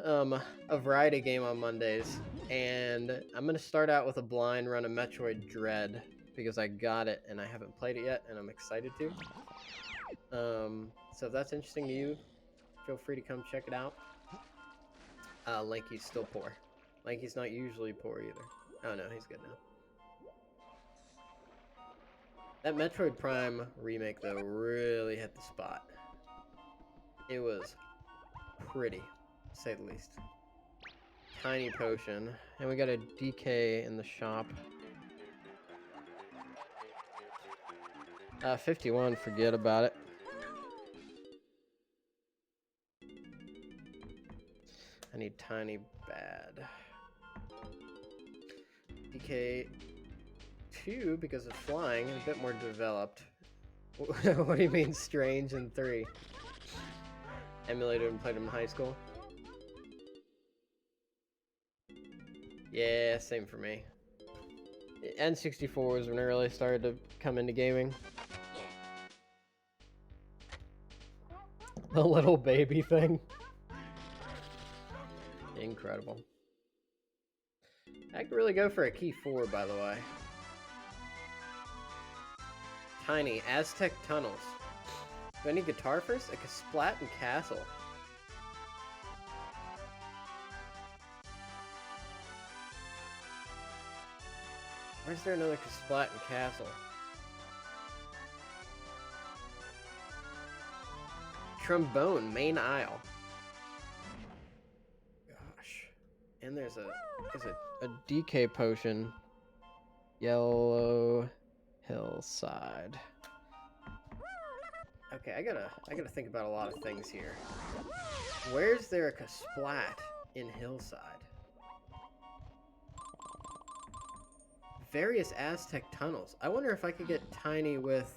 A variety game on Mondays, and I'm gonna start out with a blind run of Metroid Dread, because I got it and I haven't played it yet, and I'm excited to. So if that's interesting to you, feel free to come check it out. Lanky's still poor. Lanky's not usually poor either. Oh no, he's good now. That Metroid Prime remake, though, really hit the spot. It was pretty, to say the least. Tiny potion. And we got a DK in the shop. 51, forget about it. I need tiny bad. DK2 because of flying, a bit more developed. What do you mean strange in 3? Emulated and played them in high school? Yeah, same for me. N64 was when I really started to come into gaming. The little baby thing. Incredible. I could really go for a key 4, by the way. Tiny Aztec Tunnels. Do I need guitar first? Like a Splat and Castle. Where's there another Splat and Castle? Trombone, main aisle. Gosh. And there's a DK potion. Yellow Hillside. Okay, I gotta think about a lot of things here. Where's there a Splat in Hillside? Various Aztec tunnels. I wonder if I could get Tiny with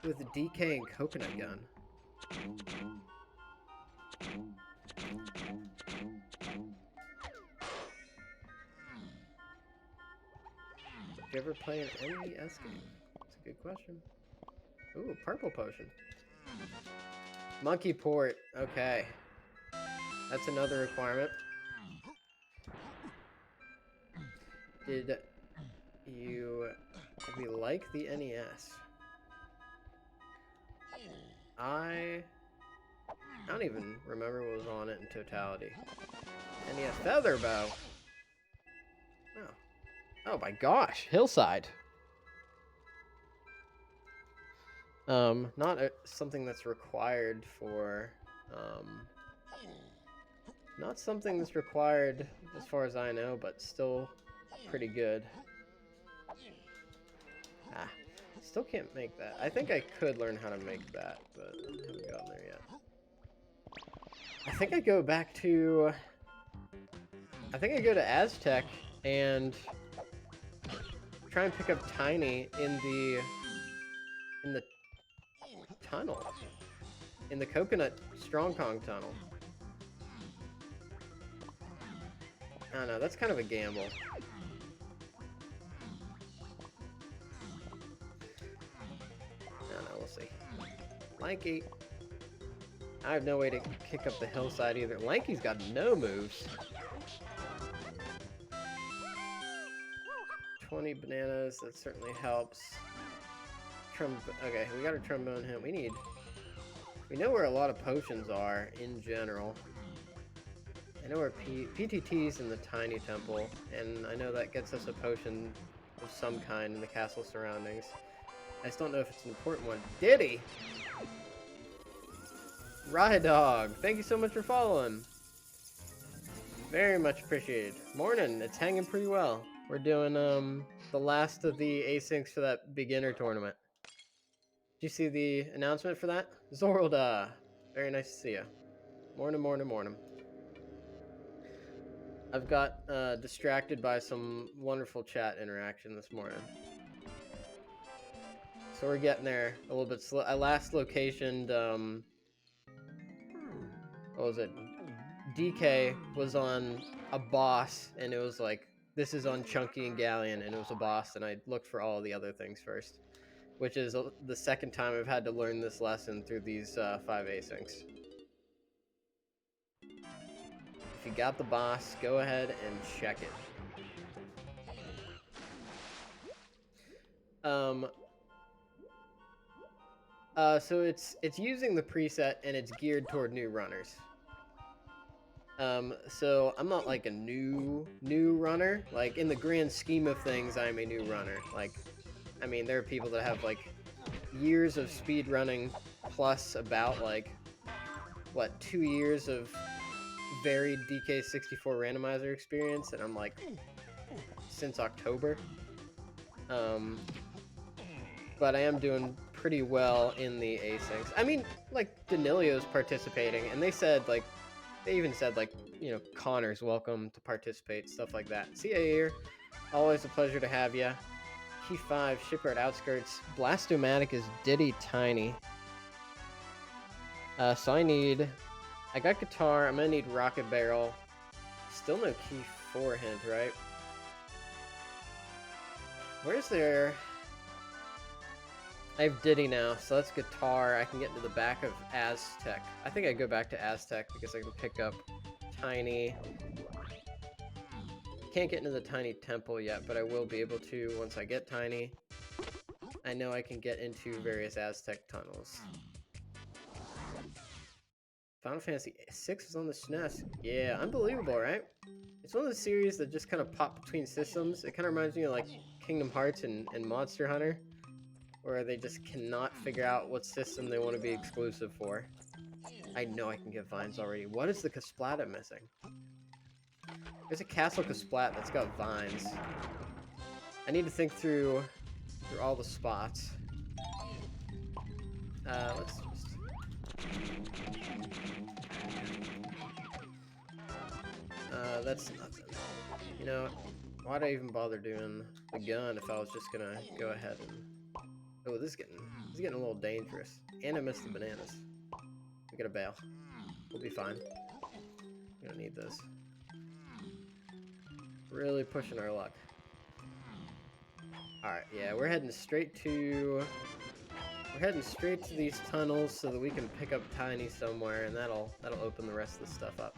the DK and Coconut Gun. Did you ever play an NES game? That's a good question. Ooh, purple potion. Monkey port. Okay. That's another requirement. Did we like the NES? I don't even remember what was on it in totality. NES Feather Bow. Oh. Oh my gosh, Hillside. Not something that's required for, not something that's required as far as I know, but still pretty good. Ah, still can't make that. I think I could learn how to make that, but I haven't gotten there yet. I think I go back to, I think I go to Aztec and try and pick up Tiny in the tunnel. In the Coconut Strong Kong tunnel. I don't know, that's kind of a gamble. I don't know, we'll see. Lanky. I have no way to kick up the hillside either. Lanky's got no moves. 20 bananas, that certainly helps. Okay, we got a trombone hint. We know where a lot of potions are in general. I know where PTT's in the Tiny Temple, and I know that gets us a potion of some kind in the castle surroundings. I just don't know if it's an important one. Diddy! Rydog, thank you so much for following. Very much appreciated. Morning, it's hanging pretty well. We're doing the last of the asyncs for that beginner tournament. Did you see the announcement for that? Zorlda! Very nice to see you. Morning, morning, morning. I've got distracted by some wonderful chat interaction this morning. So we're getting there a little bit slow. I last locationed, what was it? DK was on a boss, and it was like, this is on Chunky and Galleon, and it was a boss, and I looked for all the other things first. Which is the second time I've had to learn this lesson through these 5 asyncs. If you got the boss, go ahead and check it. So it's using the preset and it's geared toward new runners. So I'm not like a new runner. Like in the grand scheme of things, I'm a new runner. Like, I mean, there are people that have like years of speed running plus about like what 2 years of varied DK64 Randomizer experience, and I'm like since October. But I am doing pretty well in the asyncs. I mean, like Danilio's participating, and they said like, they even said like, you know, Connor's welcome to participate, stuff like that. See you here. Always a pleasure to have you. Key 5, Shipyard Outskirts. Blastomatic is Diddy Tiny. So I got Guitar, I'm gonna need Rocket Barrel. Still no Key 4 hint, right? Where's there? I have Diddy now, so that's Guitar. I can get into the back of Aztec. I think I go back to Aztec because I can pick up Tiny. Can't get into the Tiny Temple yet, but I will be able to once I get Tiny. I know I can get into various Aztec tunnels. Final Fantasy VI is on the SNES. Yeah, unbelievable, right? It's one of the series that just kind of pop between systems. It kind of reminds me of like Kingdom Hearts and Monster Hunter, where they just cannot figure out what system they want to be exclusive for. I know I can get vines already. What is the Kasplat I'm missing? There's a Castle Kasplat that's got vines. I need to think through all the spots. Let's just... that's nothing. You know, why'd I even bother doing the gun if I was just gonna go ahead and... Oh, this is getting a little dangerous. And I missed the bananas. We gotta bail. We'll be fine. We don't need this. Really pushing our luck. Alright, yeah, we're heading straight to these tunnels so that we can pick up Tiny somewhere, and that'll open the rest of the stuff up.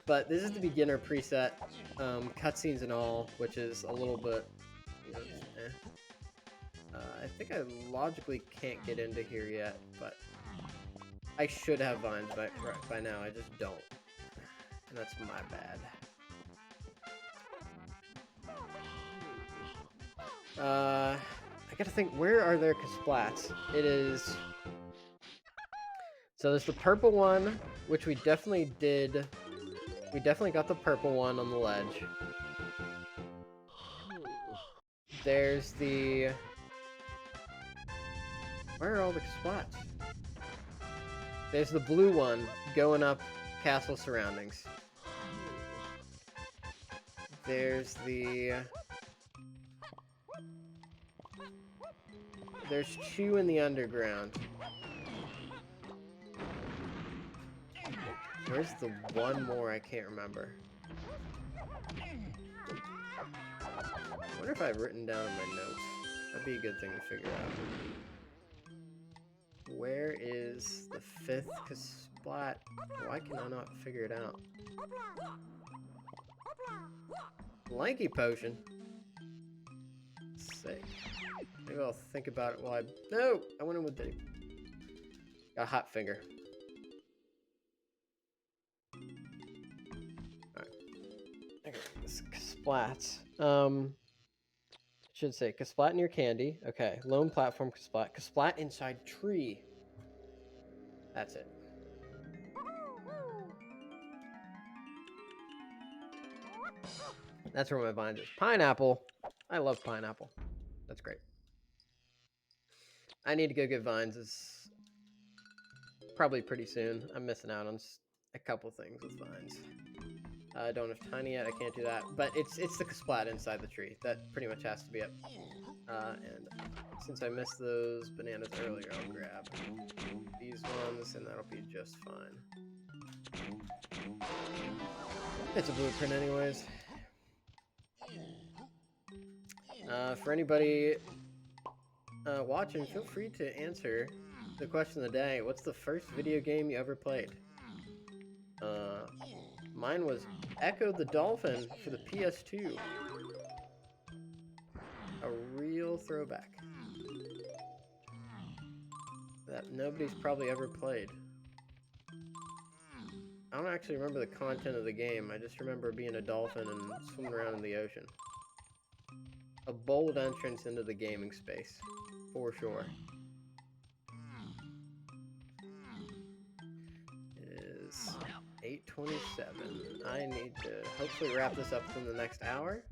But this is the beginner preset, cutscenes and all, which is a little bit, you know, I think I logically can't get into here yet, but I should have vines by now. I just don't, and that's my bad. I gotta think, where are there Kasplats? It is... So there's the purple one, which we definitely did. We definitely got the purple one on the ledge. There's the... Where are all the Kasplats? There's the blue one going up castle surroundings. There's the... There's two in the underground. Where's the one more I can't remember? I wonder if I've written down in my notes. That'd be a good thing to figure out. Where is the fifth Kasplat? Why can I not figure it out? Lanky potion. Sick. Maybe I'll think about it while I... No! I went in with the... Got a hot finger. Alright. Okay, this Kasplats. Should say Kasplat near candy. Okay, lone platform Kasplat. Kasplat inside tree. That's it. That's where my vines is. Pineapple. I love pineapple. That's great. I need to go get vines. It's probably pretty soon. I'm missing out on a couple things with vines. I don't have Tiny yet. I can't do that. But it's the Kasplat inside the tree. That pretty much has to be up. And since I missed those bananas earlier, I'll grab these ones, and that'll be just fine. It's a blueprint anyways. For anybody watching, feel free to answer the question of the day. What's the first video game you ever played? Mine was Echo the Dolphin for the PS2. A real throwback. That nobody's probably ever played. I don't actually remember the content of the game. I just remember being a dolphin and swimming around in the ocean. A bold entrance into the gaming space, for sure. It is 8:27. I need to hopefully wrap this up within the next hour.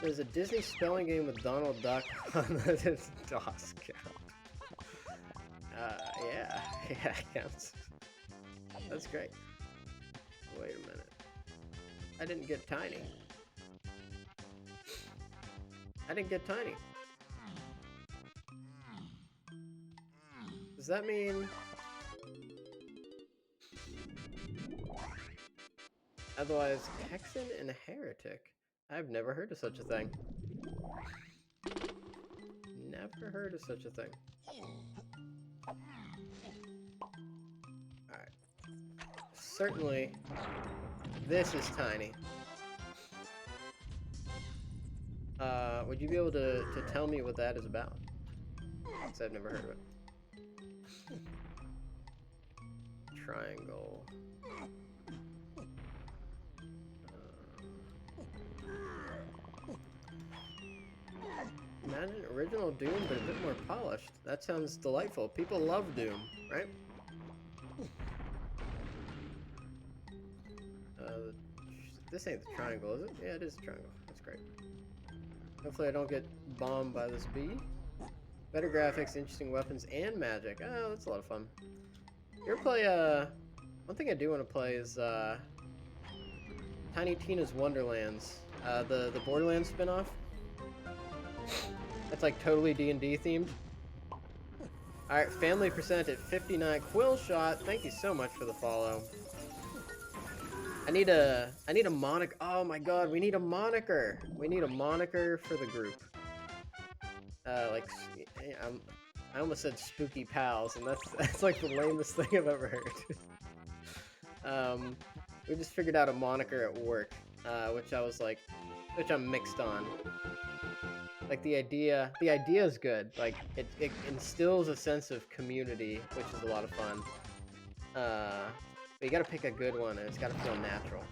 There's a Disney spelling game with Donald Duck on the DOS count. Yeah, it counts. That's great. Wait a minute. I didn't get Tiny. I didn't get Tiny. Does that mean... Otherwise, Hexen and Heretic. I've never heard of such a thing. Never heard of such a thing. Alright. Certainly, this is Tiny. Would you be able to tell me what that is about? Because I've never heard of it. triangle. Imagine original Doom, but a bit more polished. That sounds delightful. People love Doom, right? This ain't the triangle, is it? Yeah, it is the triangle. That's great. Hopefully I don't get bombed by this bee. Better graphics, interesting weapons, and magic. Oh, that's a lot of fun. You ever play, one thing I do want to play is, Tiny Tina's Wonderlands. The Borderlands spinoff. That's like totally D&D themed. Alright, family percent at 59. Quill Shot, thank you so much for the follow. I need a moniker. Oh my god, we need a moniker. We need a moniker for the group. Like, I almost said Spooky Pals, and that's like the lamest thing I've ever heard. We just figured out a moniker at work, which I'm mixed on. Like the idea is good. Like it instills a sense of community, which is a lot of fun. But you gotta pick a good one, and it's gotta feel natural.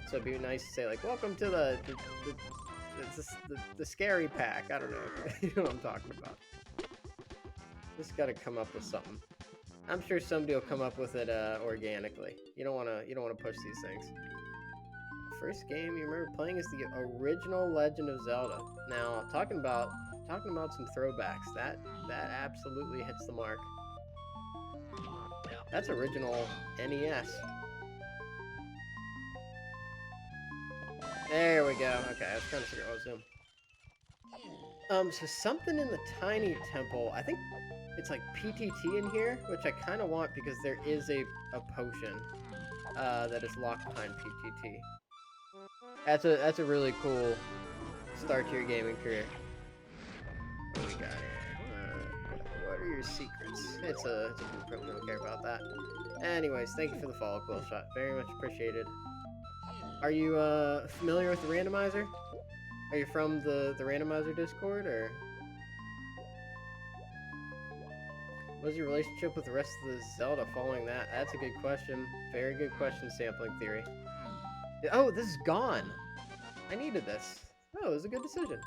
So it'd be nice to say like, "Welcome to the scary pack." I don't know. You know what I'm talking about. Just gotta come up with something. I'm sure somebody will come up with it organically. You don't wanna push these things. First game you remember playing is the original Legend of Zelda. Now talking about some throwbacks. That absolutely hits the mark. That's original NES. There we go. Okay, I was trying to figure out what I was doing. So something in the Tiny Temple. I think it's like PTT in here, which I kind of want because there is a potion that is locked behind PTT. That's a really cool start to your gaming career. What do we got here? What are your secrets? It's a blueprint. We don't care about that. Anyways, thank you for the follow, Quill Shot. Very much appreciated. Are you familiar with the Randomizer? Are you from the Randomizer Discord, or what was your relationship with the rest of the Zelda following that? That's a good question. Very good question, Sampling Theory. Oh, this is gone. I needed this. Oh, it was a good decision.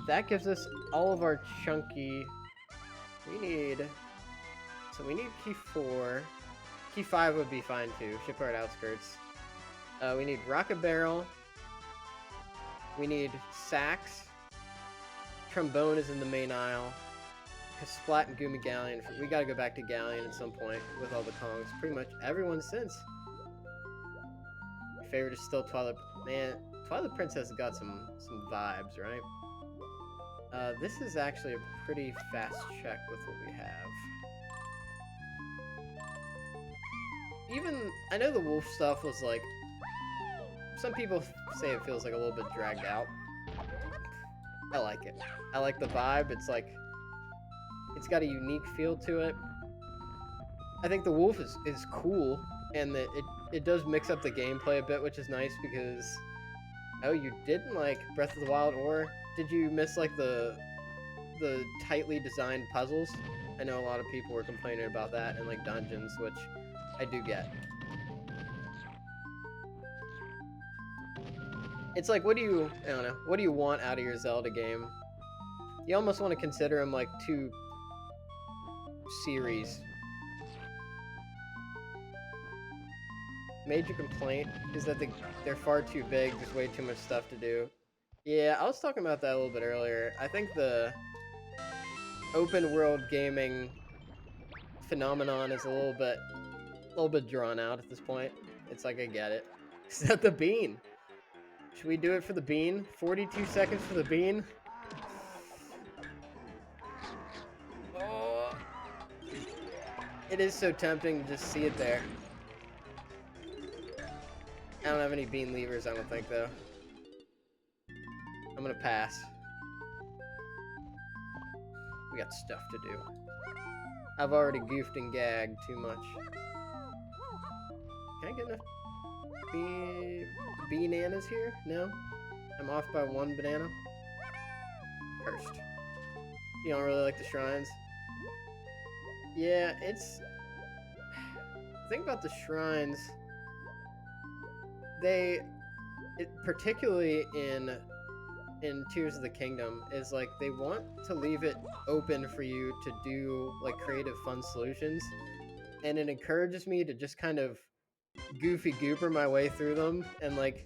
That gives us all of our chunky. We need key 4. Key 5 would be fine too. Shipyard Outskirts. We need Rocket Barrel. We need Sax. Trombone is in the main aisle. Splat and Goomy Galleon. We gotta go back to Galleon at some point with all the Kongs. Pretty much everyone since. Your favorite is still Twilight. Man, Twilight Princess has got some vibes, right? This is actually a pretty fast check with what we have. Even, I know the wolf stuff was like, some people say it feels like a little bit dragged out. I like it. I like the vibe. It's like, it's got a unique feel to it. I think the wolf is cool, and that it does mix up the gameplay a bit, which is nice because, oh, you didn't like Breath of the Wild, or did you miss like the tightly designed puzzles? I know a lot of people were complaining about that and like dungeons, which I do get. It's like, I don't know, what do you want out of your Zelda game? You almost want to consider them like two series. Major complaint is that they're far too big, there's way too much stuff to do. Yeah, I was talking about that a little bit earlier. I think the open world gaming phenomenon is a little bit drawn out at this point. It's like, I get it. Is that the bean? Should we do it for the bean? 42 seconds for the bean? Oh. It is so tempting to just see it there. I don't have any bean levers, I don't think, though. I'm gonna pass. We got stuff to do. I've already goofed and gagged too much. Can I get enough bananas here? No? I'm off by 1 banana? Cursed. You don't really like the shrines? Yeah, it's... thing about the shrines, particularly in Tears of the Kingdom, is like they want to leave it open for you to do like creative, fun solutions, and it encourages me to just kind of goofy goober my way through them and like,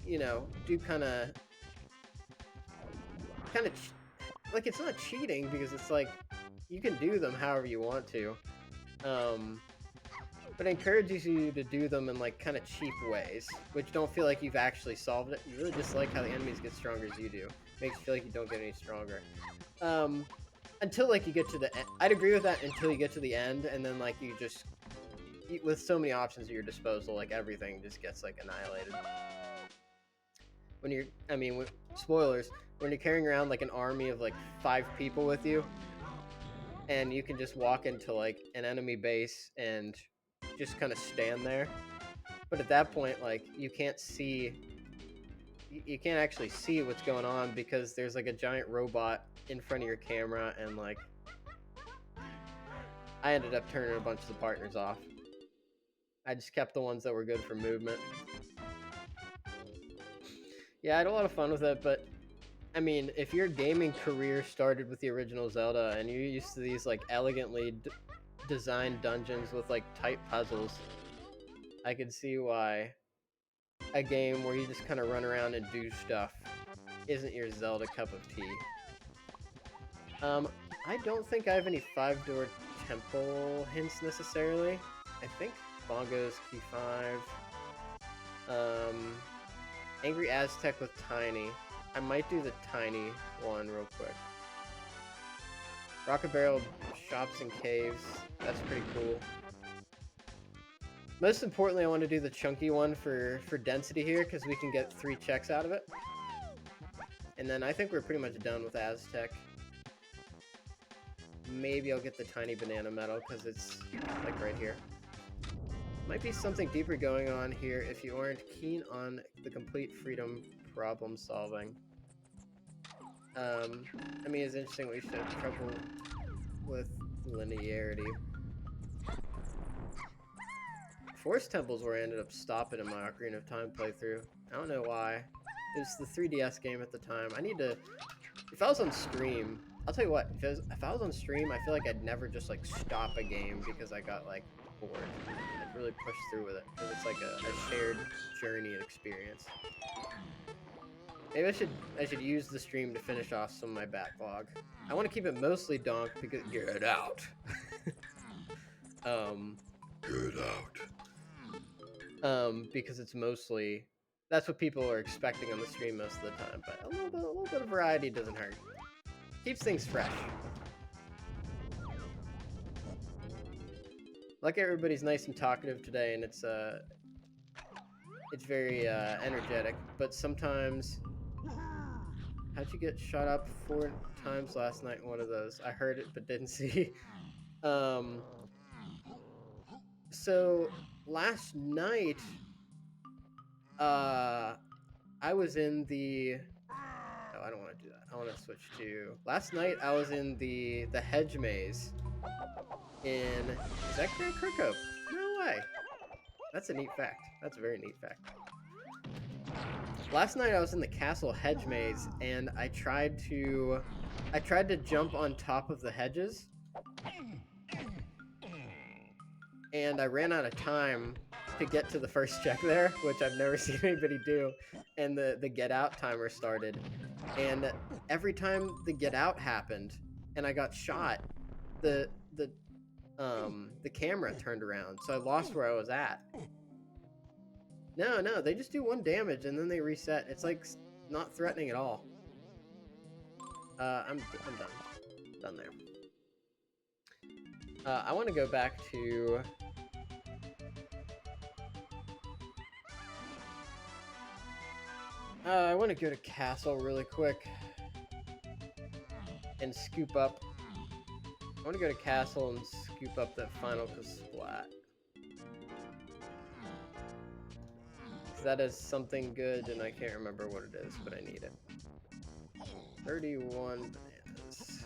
you know, do kind of like, it's not cheating because it's like you can do them however you want to, but it encourages you to do them in like kind of cheap ways, which don't feel like you've actually solved it. You really just like how the enemies get stronger as you do. Makes you feel like you don't get any stronger. Until like you get to the end. I'd agree with that until you get to the end, and then like you just, with so many options at your disposal, like everything just gets like annihilated. When you're, with spoilers, when you're carrying around like an army of like 5 people with you, and you can just walk into like an enemy base and just kind of stand there. But at that point, like, you can't actually see what's going on because there's like a giant robot in front of your camera, and like, I ended up turning a bunch of the partners off. I just kept the ones that were good for movement. Yeah, I had a lot of fun with it, but I mean, if your gaming career started with the original Zelda and you're used to these like elegantly designed dungeons with like tight puzzles, I could see why a game where you just kind of run around and do stuff isn't your Zelda cup of tea. I don't think I have any 5-door temple hints necessarily. I think Bongo's key 5. Angry Aztec with Tiny. I might do the Tiny one real quick. Rocket Barrel Shops and Caves. That's pretty cool. Most importantly, I want to do the chunky one for density here, because we can get 3 checks out of it. And then I think we're pretty much done with Aztec. Maybe I'll get the Tiny Banana Medal, because it's like right here. Might be something deeper going on here if you aren't keen on the complete freedom problem solving. It's interesting we should have trouble with linearity. Forest Temple's where I ended up stopping in my Ocarina of Time playthrough. I don't know why. It was the 3DS game at the time. I need to... If I was on stream... I'll tell you what, if I was on stream, I feel like I'd never just, like, stop a game because I got, like, bored. I'd really push through with it, because it's like a shared journey and experience. Maybe I should use the stream to finish off some of my backlog. I want to keep it mostly Donk because... Get out! Get out. Because it's mostly... That's what people are expecting on the stream most of the time, but a little bit of variety doesn't hurt. Keeps things fresh. Like, everybody's nice and talkative today, and it's very energetic, but sometimes... How'd you get shot up 4 times last night in one of those? I heard it but didn't see. So last night, I was in the... Oh, I don't want to do that. I want to switch to... Last night, I was in the hedge maze in... Is that Grand Kirkhope? No way. That's a neat fact. That's a very neat fact. Last night, I was in the castle hedge maze, and I tried to jump on top of the hedges, and I ran out of time to get to the first check there, which I've never seen anybody do, and the get out timer started, and every time the get out happened and I got shot, the camera turned around, so I lost where I was at. No, they just do 1 damage and then they reset. It's like not threatening at all. I'm done there. I want to go back to... I want to go to Castle really quick and scoop up. I want to go to Castle and scoop up that final splat. That is something good, and I can't remember what it is, but I need it. 31 bananas.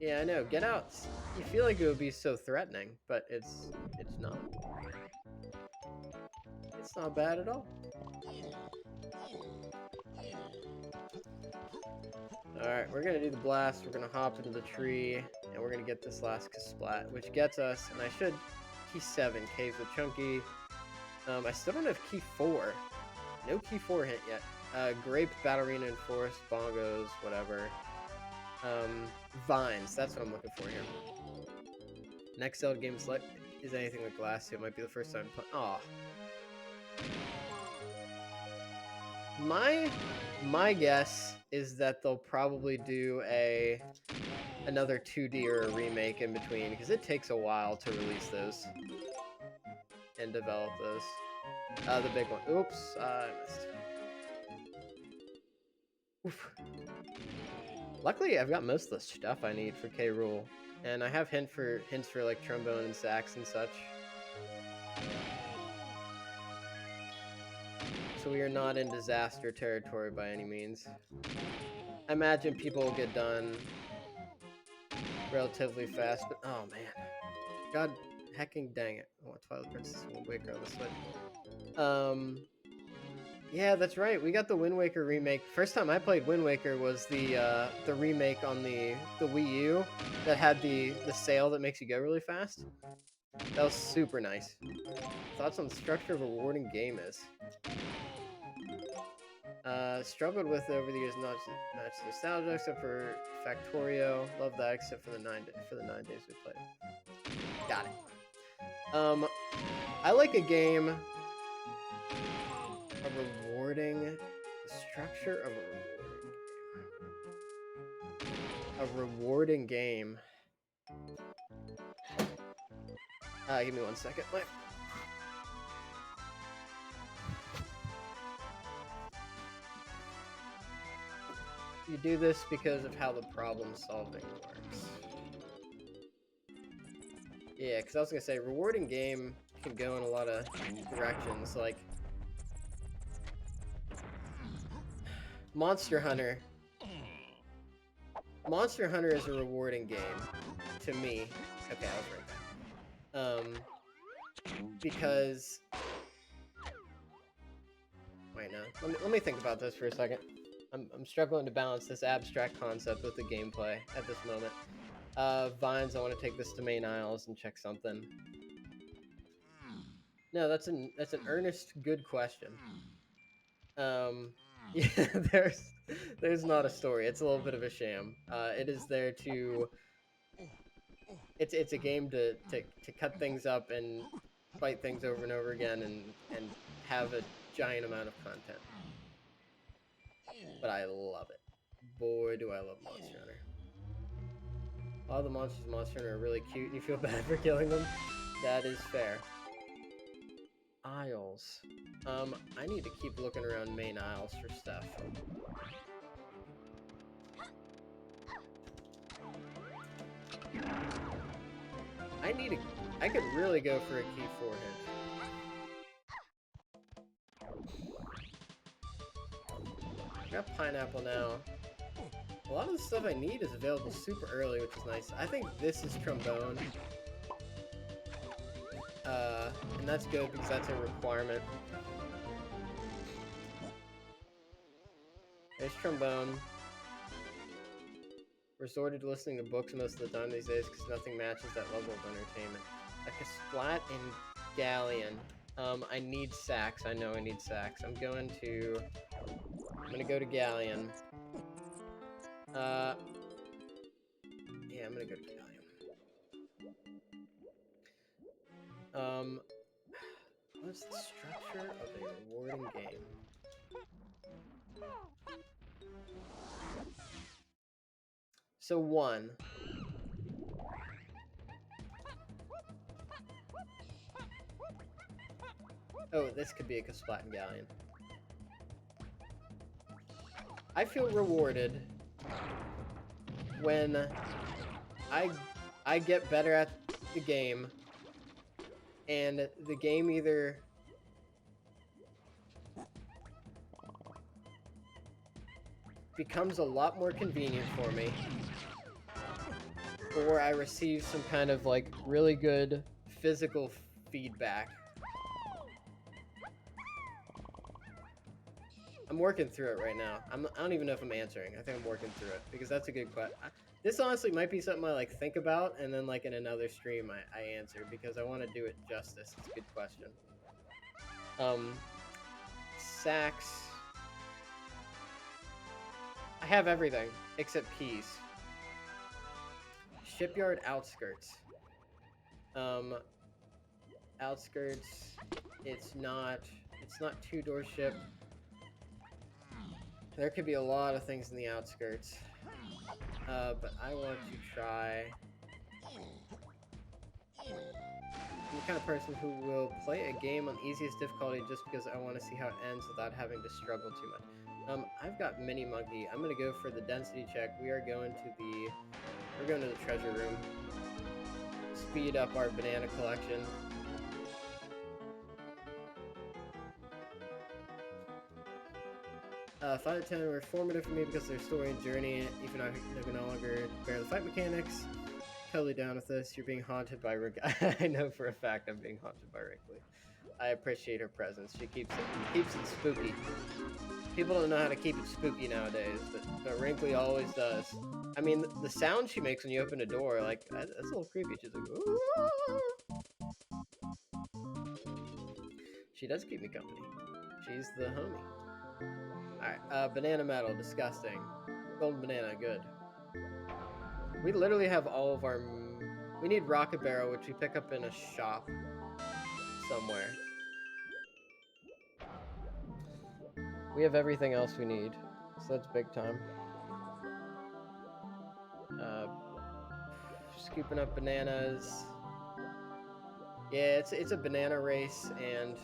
Yeah, I know. Get out. You feel like it would be so threatening, but it's not. It's not bad at all. Alright, we're gonna do the blast, we're gonna hop into the tree, and we're gonna get this last splat, which gets us, and I should, key 7, Caves with Chunky. I still don't have key 4. No key 4 hint yet. Grapes, Battle Arena, and Forest, Bongos, whatever. Vines, that's what I'm looking for here. Next Zelda game select is anything with glass, so it might be the first time. Aw. My guess is that they'll probably do another 2D or a remake in between, because it takes a while to release those and develop those. The big one. Oops, I missed. Oof. Luckily, I've got most of the stuff I need for K. Rool, and I have hints for like trombone and sax and such. So we are not in disaster territory by any means. I imagine people will get done relatively fast, but oh man. God hecking dang it. I want Twilight Princess and Wind Waker on the Switch. Yeah, that's right. We got the Wind Waker remake. First time I played Wind Waker was the remake on the Wii U that had the sail that makes you go really fast. That was super nice. Thoughts on the structure of a rewarding game is? Struggled with it over the years, not much nostalgia except for Factorio. Love that except for the 9 days we played. Got it. I like a game. The structure of a rewarding game. Give me 1 second. You do this because of how the problem solving works. Yeah, because I was gonna say rewarding game can go in a lot of directions, like Monster Hunter. Monster Hunter is a rewarding game to me. Okay, I was right. Because wait, no. Let me think about this for a second. I'm struggling to balance this abstract concept with the gameplay at this moment. Vines, I want to take this to Main Isles and check something. No, that's an earnest, good question. Yeah, there's not a story. It's a little bit of a sham. It is there to. It's a game to cut things up and fight things over and over again and have a giant amount of content. But I love it. Boy, do I love Monster Hunter. All the monsters in Monster Hunter are really cute and you feel bad for killing them. That is fair. Isles. I need to keep looking around Main Isles for stuff. I could really go for a key 4 hint. Got pineapple now. A lot of the stuff I need is available super early, which is nice. I think this is trombone. And that's good because that's a requirement. There's trombone. Resorted to listening to books most of the time these days because nothing matches that level of entertainment. Like a splat in Galleon. I need sax. I know I need sax. I'm gonna go to Galleon. Yeah, I'm gonna go to Galleon. What's the structure of a rewarding game? So 1. Oh, this could be a Splat and Galleon. I feel rewarded when I get better at the game and the game either becomes a lot more convenient for me, or I receive some kind of like really good physical feedback. I'm working through it right now. I don't even know if I'm answering. I think I'm working through it because that's a good question. This honestly might be something I like think about, and then like in another stream I answer because I want to do it justice. It's a good question. Sacks. I have everything except keys. Shipyard outskirts. Outskirts. It's not two-door ship. There could be a lot of things in the outskirts. But I want to try. I'm the kind of person who will play a game on easiest difficulty just because I want to see how it ends without having to struggle too much. I've got Mini Monkey. I'm gonna go for the density check. We're going to the treasure room. Speed up our banana collection. 5 to 10 were formative for me because of their story and journey, even though I can no longer bear the fight mechanics. Totally down with this. You're being haunted by Wrinkly. I know for a fact I'm being haunted by Wrinkly. I appreciate her presence. She keeps it spooky. People don't know how to keep it spooky nowadays, but Wrinkly always does. I mean, the sound she makes when you open a door, like, that's a little creepy. She's like, ooh. She does keep me company. She's the homie. Alright, banana metal, disgusting. Golden banana, good. We literally have all of our... We need rocket barrel, which we pick up in a shop somewhere. We have everything else we need, so that's big time. Scooping up bananas. Yeah, it's a banana race, and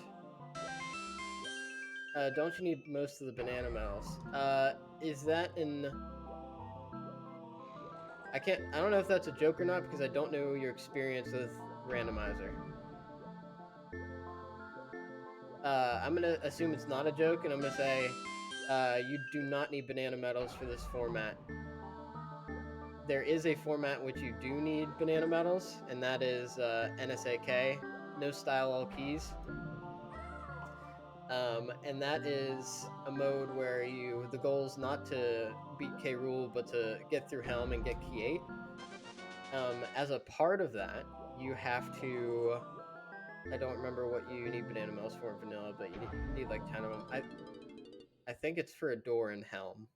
don't you need most of the banana metals? Is that in... I don't know if that's a joke or not, because I don't know your experience with Randomizer. I'm gonna assume it's not a joke, and I'm gonna say, you do not need banana metals for this format. There is a format in which you do need banana metals, and that is NSAK, no style all keys. And that is a mode where the goal is not to beat K. Rool, but to get through Helm and get key 8. As a part of that, you have to... I don't remember what you need banana metals for in vanilla, but you need like 10 of them. I think it's for a door in Helm.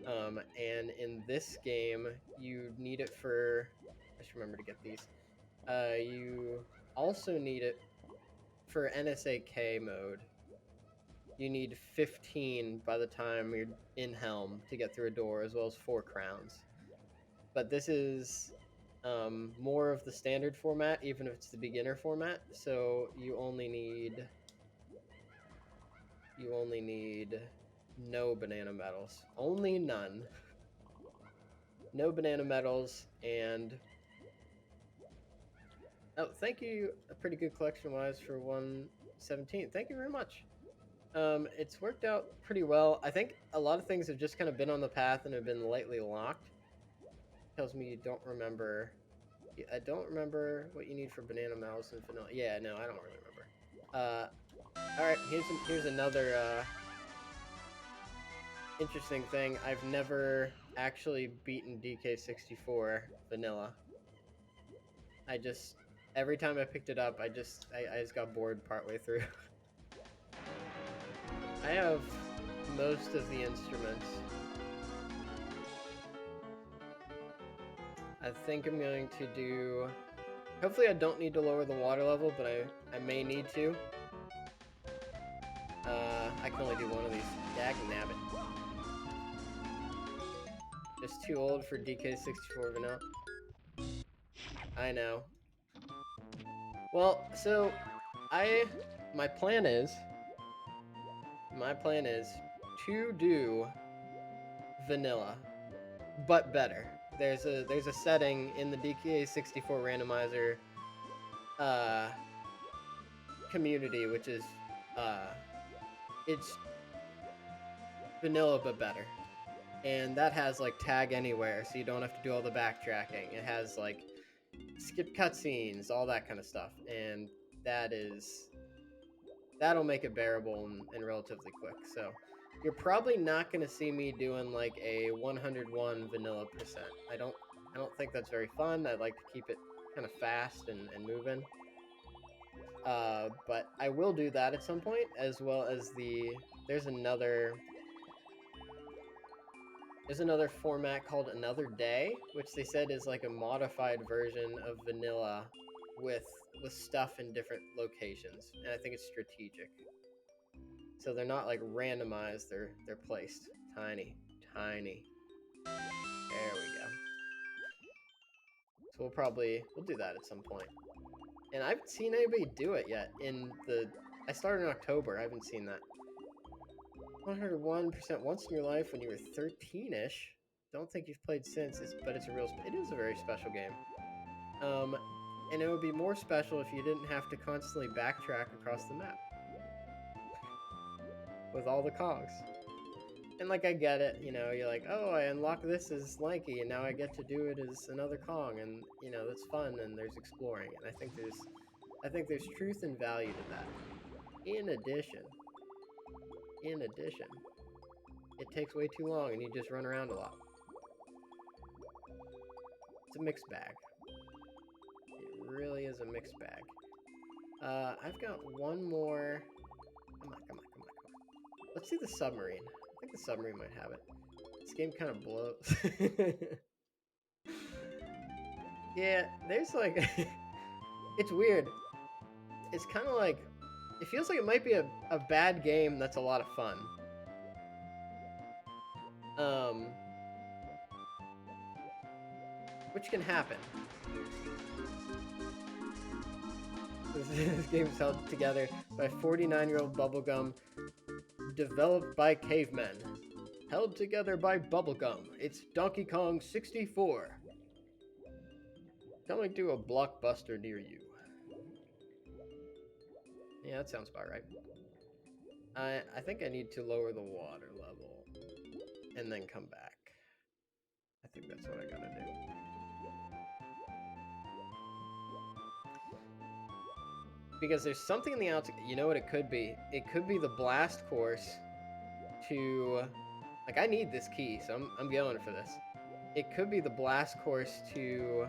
And in this game, you need it for... I should remember to get these. You also need it for NSAK mode. You need 15 by the time you're in Helm to get through a door, as well as 4 crowns. But this is more of the standard format, even if it's the beginner format. So you only need no banana metals. Only none. No banana metals, and... Oh, thank you. A pretty good collection-wise for 117. Thank you very much. It's worked out pretty well. I think a lot of things have just kind of been on the path and have been lightly locked. Tells me you don't remember... I don't remember what you need for banana mouse and vanilla. Yeah, no, I don't really remember. Alright, here's another, interesting thing. I've never actually beaten DK64 vanilla. Every time I picked it up, I just got bored partway through. I have most of the instruments. I think I'm going to do... Hopefully I don't need to lower the water level, but I may need to. I can only do one of these. Dagnabbit. Just too old for DK64 vanilla. I know. Well, so my plan is to do vanilla, but better. There's a setting in the DK64 Randomizer community, which is it's vanilla but better, and that has like tag anywhere, so you don't have to do all the backtracking. It has like skip cutscenes, all that kind of stuff, and that'll make it bearable and relatively quick. So You're probably not gonna see me doing like a 101 vanilla percent. I don't think that's very fun. I like to keep it kind of fast and moving. But I will do that at some point, as well as there's another format called Another Day, which they said is like a modified version of vanilla with stuff in different locations, and I think it's strategic. So they're not like randomized; they're placed tiny. There we go. So we'll do that at some point. And I haven't seen anybody do it yet. I started in October. I haven't seen that. 101% once in your life when you were 13-ish. Don't think you've played since, but it is a very special game. And it would be more special if you didn't have to constantly backtrack across the map with all the cogs. And like, I get it, you know, you're like, oh, I unlocked this as Lanky, and now I get to do it as another Kong, and you know, that's fun, and there's exploring, and I think there's truth and value to that. In addition, it takes way too long, and you just run around a lot. It's a mixed bag. It really is a mixed bag. I've got one more. Come on. Let's see the submarine. I think the submarine might have it. This game kind of blows. Yeah, there's like... It's weird. It's kind of like... It feels like it might be a bad game that's a lot of fun. Which can happen. This game is held together by 49-year-old bubblegum, developed by cavemen. Held together by bubblegum. It's Donkey Kong 64. Coming to a Blockbuster near you. Yeah, that sounds about right. I think I need to lower the water level and then come back. I think that's what I gotta do. Because there's something in the outside. You know what it could be? It could be the blast course to... Like, I need this key, so I'm going for this. It could be the blast course to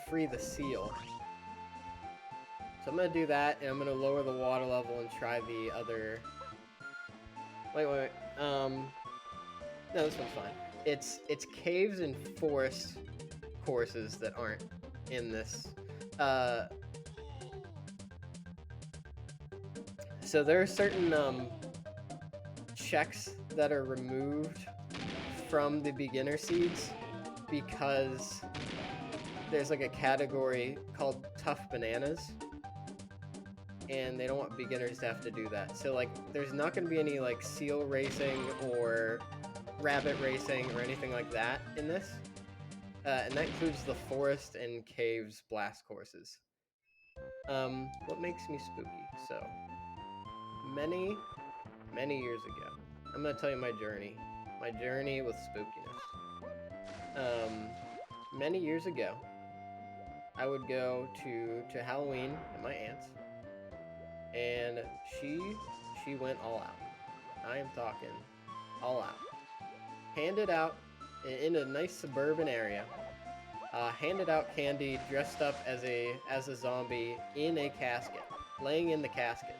free the seal. So I'm gonna do that, and I'm gonna lower the water level and try the other... Wait. No, this one's fine. It's caves and forest courses that aren't in this. So there are certain checks that are removed from the beginner seeds because there's like a category called tough bananas, and they don't want beginners to have to do that. So like, there's not going to be any like seal racing or rabbit racing or anything like that in this, and that includes the forest and caves blast courses. What makes me spooky? So many years ago, I'm gonna tell you my journey with spookiness. Many years ago, I would go to Halloween at my aunt's, and she went all out. I am talking all out. Handed out in a nice suburban area. Handed out candy, dressed up as a zombie in a casket, laying in the casket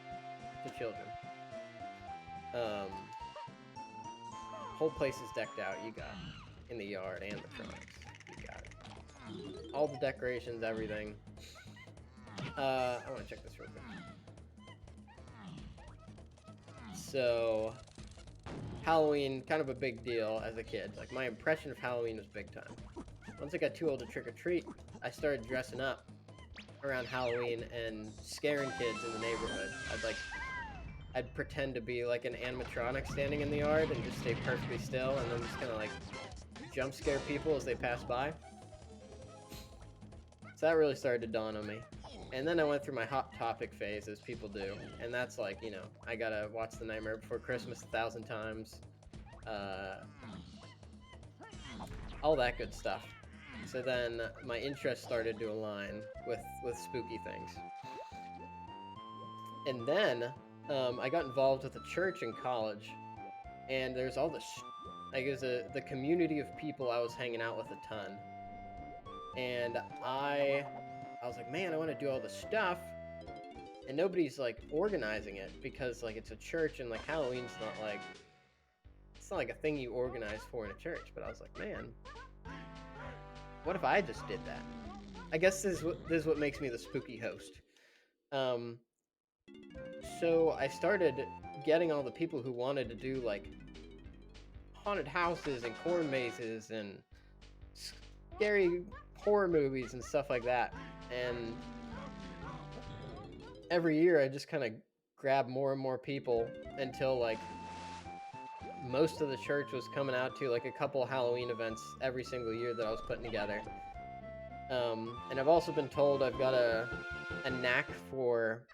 to children. Whole place is decked out. You got it. In the yard and the trunks. You got it. All the decorations, everything. I want to check this real quick. So, Halloween, kind of a big deal as a kid. Like, my impression of Halloween was big time. Once I got too old to trick-or-treat, I started dressing up around Halloween and scaring kids in the neighborhood. I'd pretend to be like an animatronic standing in the yard and just stay perfectly still, and then just kind of like jump scare people as they pass by. So that really started to dawn on me. And then I went through my Hot Topic phase, as people do, and that's like, you know, I gotta watch The Nightmare Before Christmas 1,000 times, all that good stuff. So then my interest started to align with spooky things. And then I got involved with a church in college, and there's all the like it was the community of people I was hanging out with a ton, and I was like, man, I want to do all this stuff, and nobody's like organizing it because like it's a church and like Halloween's not like it's not like a thing you organize for in a church. But I was like, man, what if I just did that? I guess this is what makes me the spooky host. So I started getting all the people who wanted to do like haunted houses and corn mazes and scary horror movies and stuff like that. And every year I just kind of grab more and more people until like most of the church was coming out to like a couple Halloween events every single year that I was putting together. And I've also been told I've got a knack for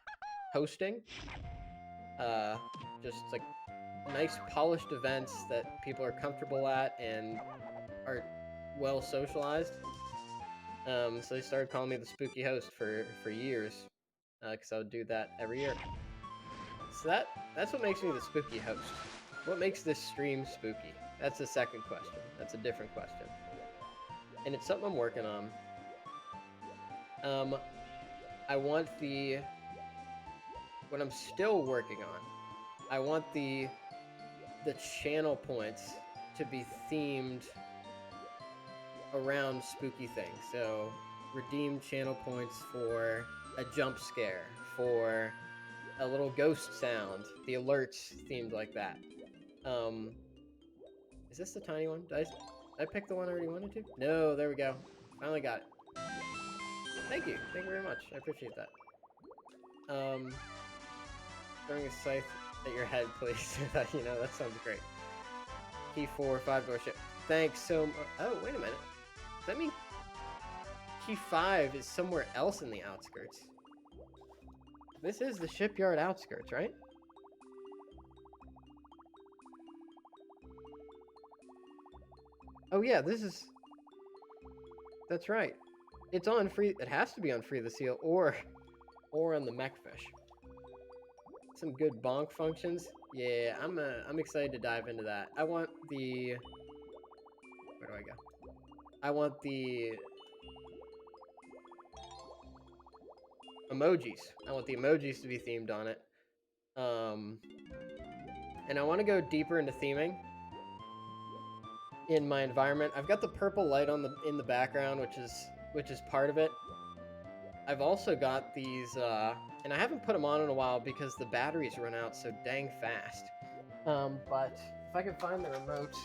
hosting. Just like nice polished events that people are comfortable at and are well socialized. So they started calling me the spooky host for years, because I would do that every year. So that's what makes me the spooky host. What makes this stream spooky? That's the second question. That's a different question, and it's something I'm working on. I want what I'm still working on. I want the channel points to be themed around spooky things. So redeem channel points for a jump scare, for a little ghost sound, the alerts themed like that. Is this the tiny one? Did I pick the one I already wanted to? No, there we go. Finally got it. Thank you very much. I appreciate that. Throwing a scythe at your head, please. You know, that sounds great. Key 4, 5-door ship. Thanks so much. Oh, wait a minute. Does that mean Key 5 is somewhere else in the outskirts? This is the shipyard outskirts, right? Oh yeah, this is... That's right. It's on Free... It has to be on Free the Seal or on the Mechfish. Some good bonk functions. Yeah, I'm excited to dive into that. I want the... Where do I go? I want the... emojis. I want the emojis to be themed on it. And I want to go deeper into theming in my environment. I've got the purple light on in the background, which is part of it. I've also got these, and I haven't put them on in a while because the batteries run out so dang fast. But if I can find the remote.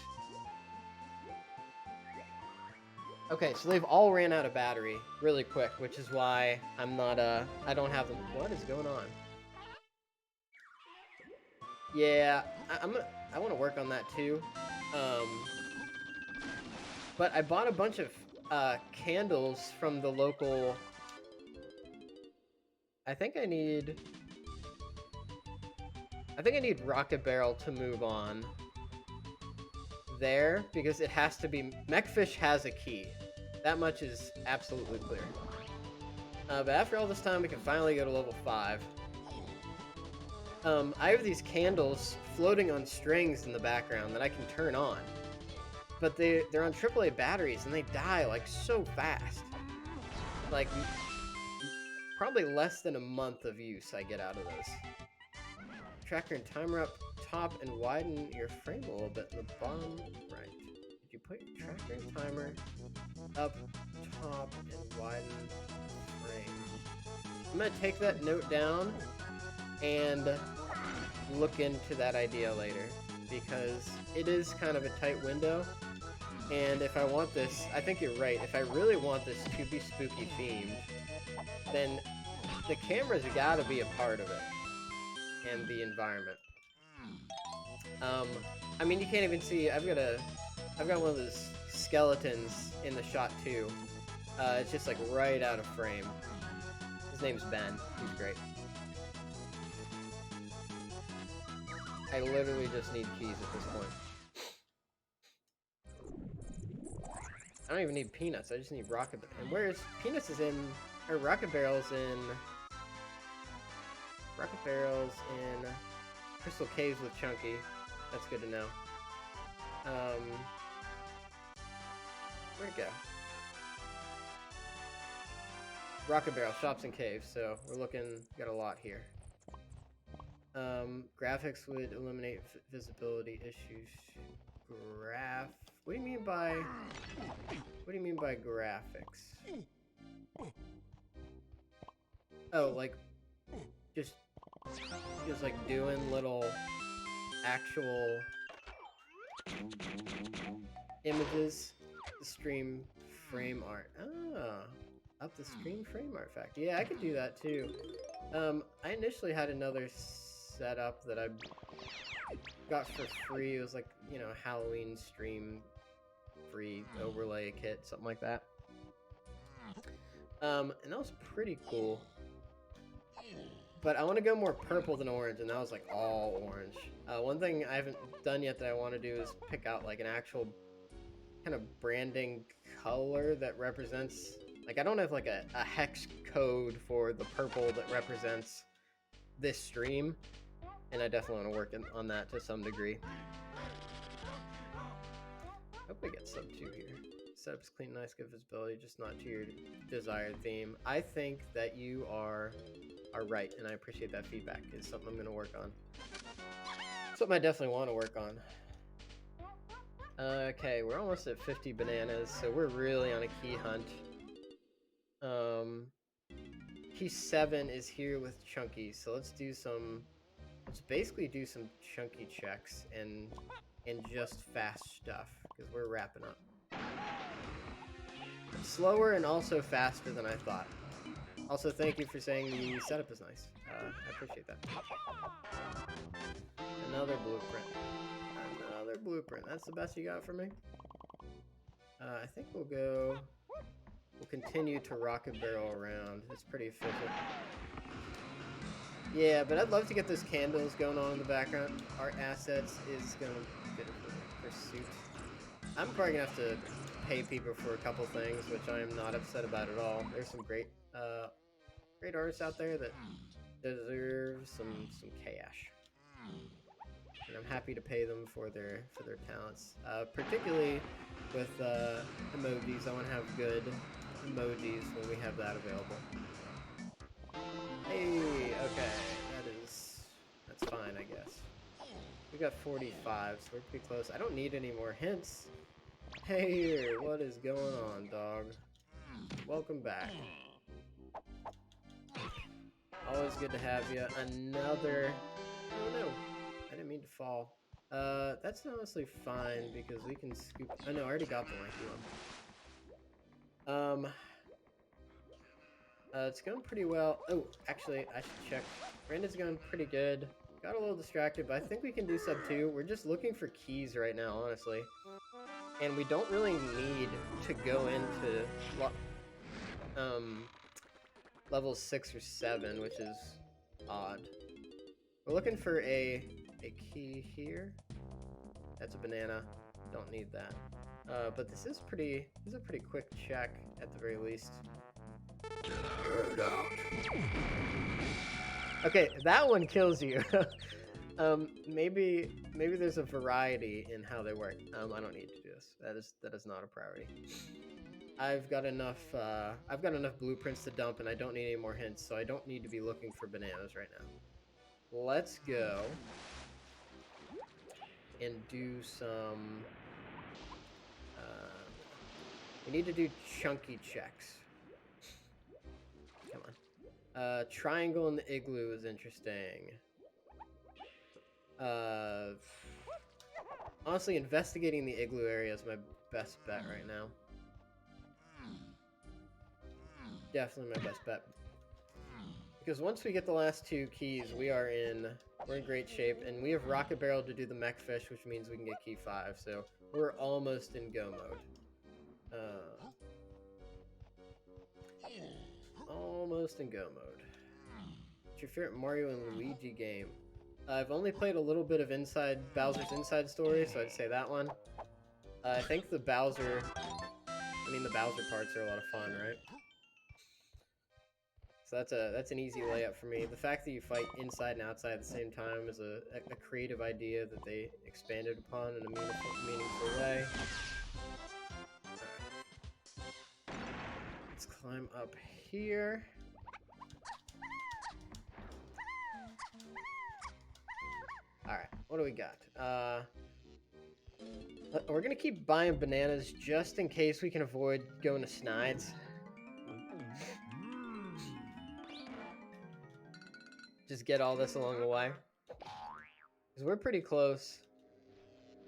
Okay, so they've all ran out of battery really quick, which is why I'm not, I don't have them. What is going on? Yeah, I want to work on that too. But I bought a bunch of candles from the local... I think I need Rocket Barrel to move on there, because it has to be... Mechfish has a key. That much is absolutely clear. But after all this time, we can finally go to level 5. I have these candles floating on strings in the background that I can turn on. But they're on AAA batteries, and they die, like, so fast. Like, probably less than a month of use I get out of those. Tracker and timer up top and widen your frame a little bit in the bottom right. Did you put your tracker and timer up top and widen frame? I'm going to take that note down and look into that idea later, because it is kind of a tight window. And if I want this, I think you're right, if I really want this to be spooky themed, then the cameras have got to be a part of it, and the environment. I mean, you can't even see, I've got one of those skeletons in the shot too. It's just like right out of frame. His name's Ben, he's great. I literally just need keys at this point. I don't even need Peanuts, I just need Rocket Barrel. And where's... Peanuts is in... Or Rocket Barrel's in... Rocket Barrel's in Crystal Caves with Chunky. That's good to know. Where'd it go? Rocket Barrel, Shops and Caves, so we're looking, got a lot here. Graphics would eliminate visibility issues. What do you mean by graphics? Oh, like just like doing little actual images to stream frame art. Ah, up the stream frame art factor. Yeah, I could do that too. I initially had another setup that I got for free. It was like, you know, Halloween stream free overlay kit, something like that. And that was pretty cool. But I want to go more purple than orange, and that was like all orange. One thing I haven't done yet that I want to do is pick out like an actual kind of branding color that represents, like, I don't have like a hex code for the purple that represents this stream, and I definitely want to work on that to some degree. Hope I get sub 2 here. Setups clean, nice, good visibility, just not to your desired theme. I think that you are right, and I appreciate that feedback. It's something I'm going to work on. Something I definitely want to work on. Okay, we're almost at 50 bananas, so we're really on a key hunt. Key 7 is here with Chunky, so let's basically do some Chunky checks and just fast stuff, because we're wrapping up. Slower and also faster than I thought. Also, thank you for saying the setup is nice. I appreciate that. Another blueprint. Another blueprint. That's the best you got for me? I think we'll continue to rocket barrel around. It's pretty efficient. Yeah, but I'd love to get those candles going on in the background. Art assets is going to be good pursuit. I'm probably going to have to pay people for a couple things, which I am not upset about at all. There's some great artists out there that deserve some cash, and I'm happy to pay them for their talents. Particularly with emojis, I want to have good emojis when we have that available. Hey, okay, that's fine, I guess. We got 45, so we're pretty close. I don't need any more hints. Hey, what is going on, dog? Welcome back. Always good to have you. Another... Oh no, I didn't mean to fall. That's honestly fine because we can scoop... Oh no, I already got the lanky one. It's going pretty well. Oh, actually, I should check. Brandon's going pretty good. Got a little distracted, but I think we can do sub 2. We're just looking for keys right now, honestly. And we don't really need to go into levels 6 or 7, which is odd. We're looking for a key here. That's a banana. Don't need that. But this is a pretty quick check at the very least. Get out. Okay, that one kills you. Maybe there's a variety in how they work. I don't need to do this. That is not a priority. I've got enough blueprints to dump, and I don't need any more hints, so I don't need to be looking for bananas right now. Let's go and do some. We need to do chunky checks. Come on. Triangle in the igloo is interesting. Honestly, investigating the igloo area is my best bet right now. Definitely my best bet. Because once we get the last 2 keys, we're in great shape, and we have Rocket Barrel to do the mech fish, which means we can get key 5, so we're almost in go mode. Almost in go mode. What's your favorite Mario and Luigi game? I've only played a little bit of Bowser's Inside Story, so I'd say that one. I think the Bowser parts are a lot of fun, right? So that's an easy layup for me. The fact that you fight inside and outside at the same time is a creative idea that they expanded upon in a meaningful way. Right. Let's climb up here. Alright, what do we got? We're gonna keep buying bananas just in case we can avoid going to Snides. Just get all this along the way. Because we're pretty close.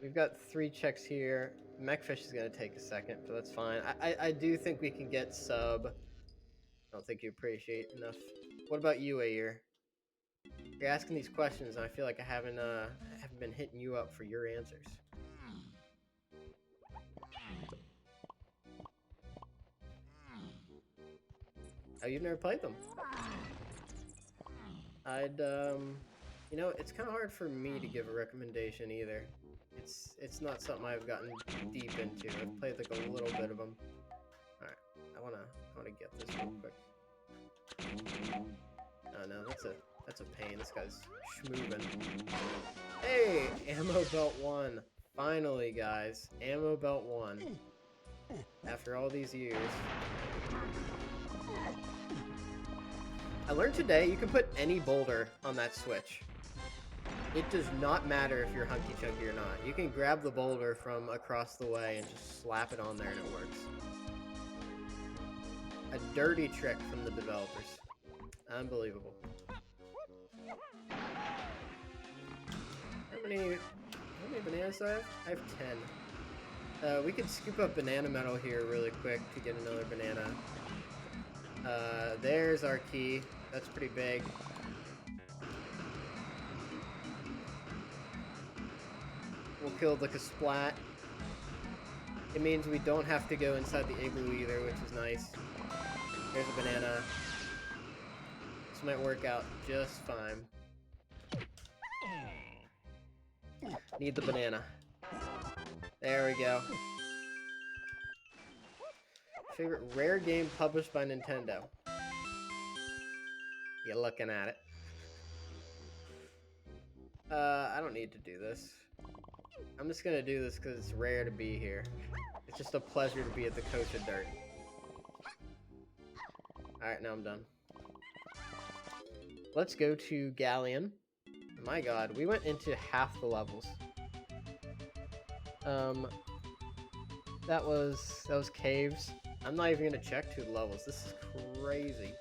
We've got 3 checks here. Mechfish is gonna take a second, but that's fine. I do think we can get sub. I don't think you appreciate enough. What about you, Ayer? You're asking these questions, and I feel like I haven't been hitting you up for your answers. Oh, you've never played them? I'd you know, it's kind of hard for me to give a recommendation either. It's not something I've gotten deep into. I've played like a little bit of them. All right, I wanna get this real quick. Oh no, that's a pain. This guy's schmoovin'. Hey, ammo belt 1. Finally, guys, ammo belt 1. After all these years. I learned today you can put any boulder on that switch. It does not matter if you're hunky chunky or not. You can grab the boulder from across the way and just slap it on there and it works. A dirty trick from the developers. Unbelievable. How many bananas do I have? I have 10. We could scoop up banana metal here really quick to get another banana. There's our key. That's pretty big. We'll kill the Kasplat. It means we don't have to go inside the igloo either, which is nice. There's a banana. This might work out just fine. Need the banana. There we go. Favorite rare game published by Nintendo. You're looking at it. I don't need to do this. I'm just gonna do this because it's rare to be here. It's just a pleasure to be at the Coast of Dirt. Alright, now I'm done. Let's go to Galleon. My god, we went into half the levels. That was caves. I'm not even gonna check 2 levels. This is crazy.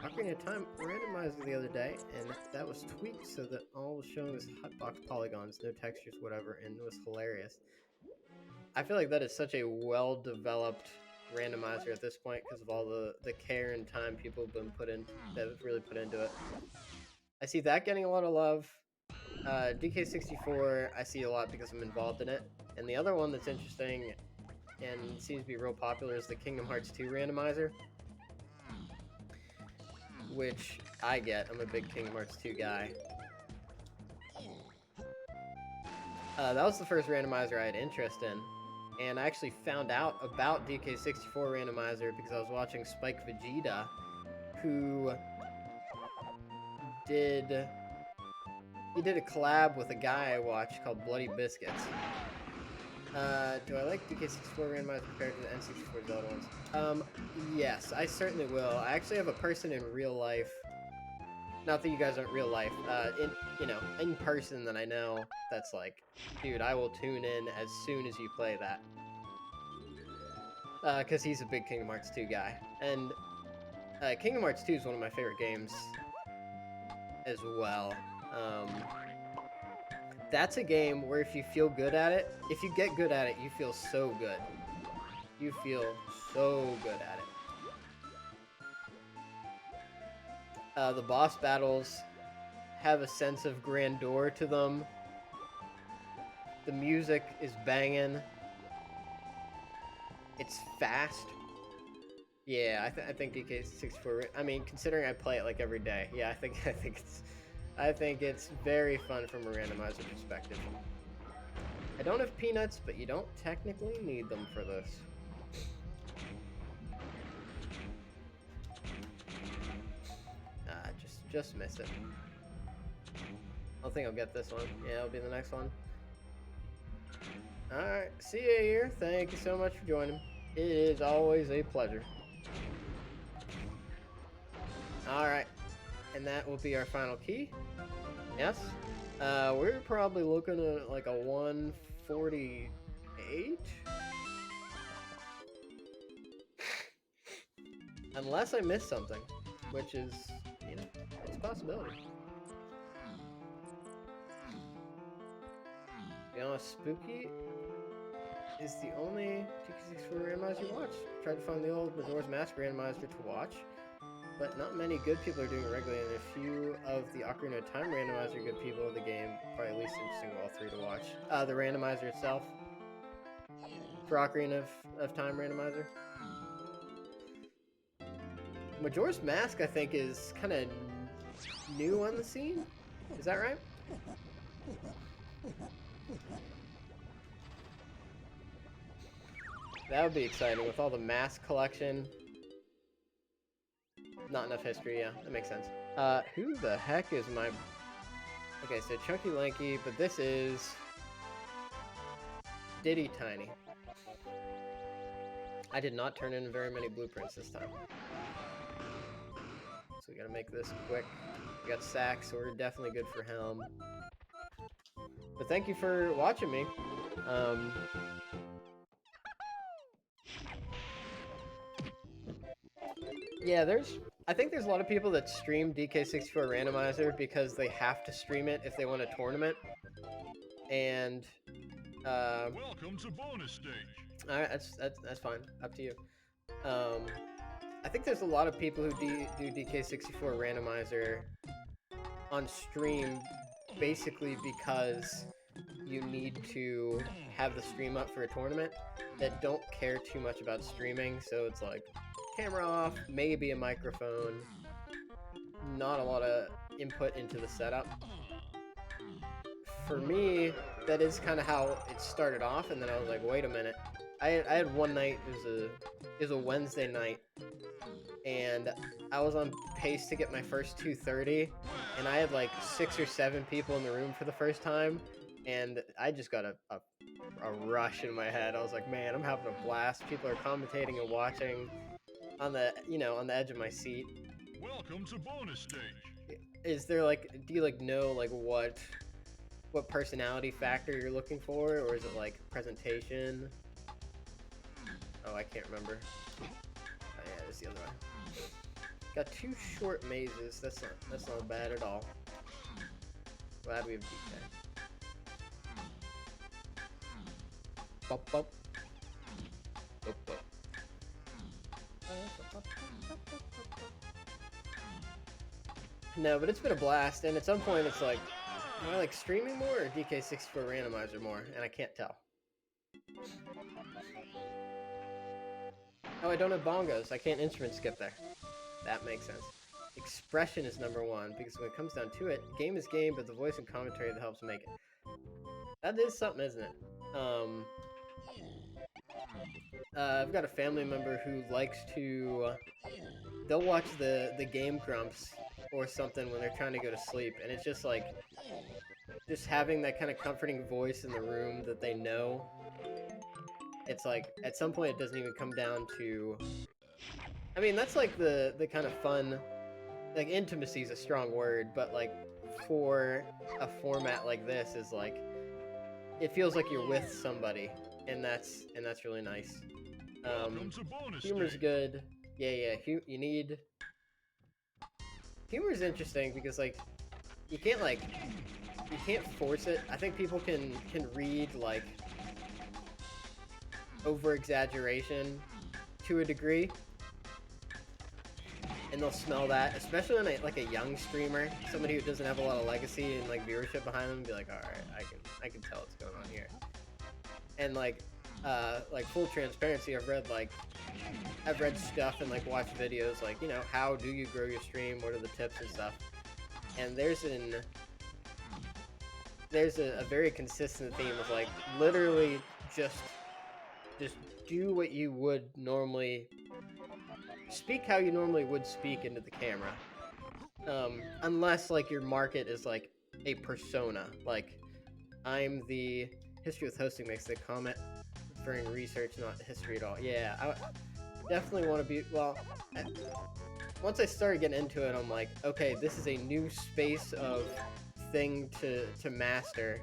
Ocarina of Time randomizer the other day, and that was tweaked so that all was showing was hotbox polygons, no textures, whatever, and it was hilarious. I feel like that is such a well-developed randomizer at this point because of all the care and time people have been that have really put into it. I see that getting a lot of love. DK64 I see a lot because I'm involved in it, and the other one that's interesting and seems to be real popular is the Kingdom Hearts 2 randomizer, which I get. I'm a big Kingdom Hearts 2 guy. That was the first randomizer I had interest in, and I actually found out about DK64 randomizer because I was watching Spike Vegeta, who did a collab with a guy I watched called Bloody Biscuits. Do I like DK64 randomizer compared to the N64 Zelda ones? Yes, I certainly will. I actually have a person in real life. Not that you guys aren't real life. In person that I know that's like, dude, I will tune in as soon as you play that. Because he's a big Kingdom Hearts 2 guy. And Kingdom Hearts 2 is one of my favorite games as well. That's a game where if you feel good at it, if you get good at it, you feel so good. You feel so good at it. The boss battles have a sense of grandeur to them. The music is banging. It's fast. Yeah, I think DK64. I mean, considering I play it like every day, yeah, I think it's very fun from a randomizer perspective. I don't have peanuts, but you don't technically need them for this. Just missed it. I don't think I'll get this one. Yeah, it'll be the next one. Alright, see you here. Thank you so much for joining. It is always a pleasure. Alright, and that will be our final key. Yes. We're probably looking at like a 148. Unless I missed something, which is, you know, it's a possibility. To be honest, Spooky is the only DK64 Randomizer you watch. Tried to find the old Majora's Mask Randomizer to watch, but not many good people are doing it regularly, and a few of the Ocarina of Time Randomizer good people of the game, probably least interesting of all three to watch. The Randomizer itself, for Ocarina of Time Randomizer. Majora's Mask, I think, is kind of new on the scene. Is that right? That would be exciting with all the mask collection. Not enough history, yeah, that makes sense. Who the heck is my... Okay, so Chunky Lanky, but this is... Diddy Tiny. I did not turn in very many blueprints this time. So we gotta make this quick. We got Sax, so we're definitely good for Helm. But thank you for watching me. Yeah, I think there's a lot of people that stream DK64 Randomizer because they have to stream it if they want a tournament. And welcome to bonus stage. Alright, that's fine. Up to you. I think there's a lot of people who do DK64 Randomizer on stream basically because you need to have the stream up for a tournament that don't care too much about streaming, so it's like camera off, maybe a microphone, not a lot of input into the setup. For me, that is kind of how it started off, and then I was like, wait a minute. I had one night, it was a Wednesday night, and I was on pace to get my first 230, and I had like 6 or 7 people in the room for the first time, and I just got a rush in my head. I was like, man, I'm having a blast. People are commentating and watching on the, on the edge of my seat. Welcome to bonus stage. Is there like, do you like know like what personality factor you're looking for, or is it like presentation? Oh, I can't remember. Oh yeah, it's the other one. Got 2 short mazes. That's not bad at all. Glad we have DK. Bop bop. Bop bop. No, but it's been a blast, and at some point it's like, am I like streaming more or DK64 Randomizer more? And I can't tell. Oh, I don't have bongos. I can't instrument skip there. That makes sense. Expression is #1, because when it comes down to it, game is game, but the voice and commentary that helps make it. That is something, isn't it? I've got a family member who likes to... they'll watch the Game Grumps or something when they're trying to go to sleep, and it's just like... just having that kind of comforting voice in the room that they know. It's like, at some point it doesn't even come down to... I mean, that's like the kind of fun... like, intimacy is a strong word, but like, for a format like this is like... it feels like you're with somebody, and that's really nice. Humor's good. Yeah, you need... humor's interesting because, like, you can't force it. I think people can read, like, over-exaggeration to a degree. And they'll smell that, especially on like a young streamer, somebody who doesn't have a lot of legacy and like viewership behind them, and be like, all right, I can tell what's going on here. And like full transparency, I've read stuff and like watched videos like, how do you grow your stream? What are the tips and stuff? And there's a very consistent theme of like literally just do what you would normally. Speak how you normally would speak into the camera. Unless like your market is like a persona. Like I'm the history with hosting makes the comment referring research, not history at all. Yeah, I definitely want to be. Well, once I started getting into it, I'm like, okay, this is a new space of thing to master,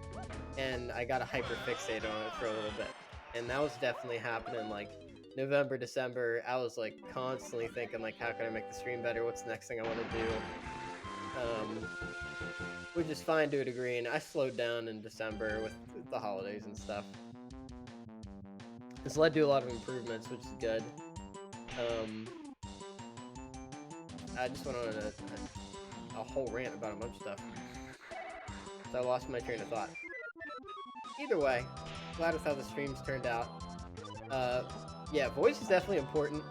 and I got to hyper fixate on it for a little bit, and that was definitely happening. Like November, December, I was like constantly thinking like, how can I make the stream better? What's the next thing I want to do? Which is fine to a degree, and I slowed down in December with the holidays and stuff. This led to a lot of improvements, which is good. I just went on a whole rant about a bunch of stuff, so I lost my train of thought. Either way, glad with how the streams turned out. Yeah, voice is definitely important.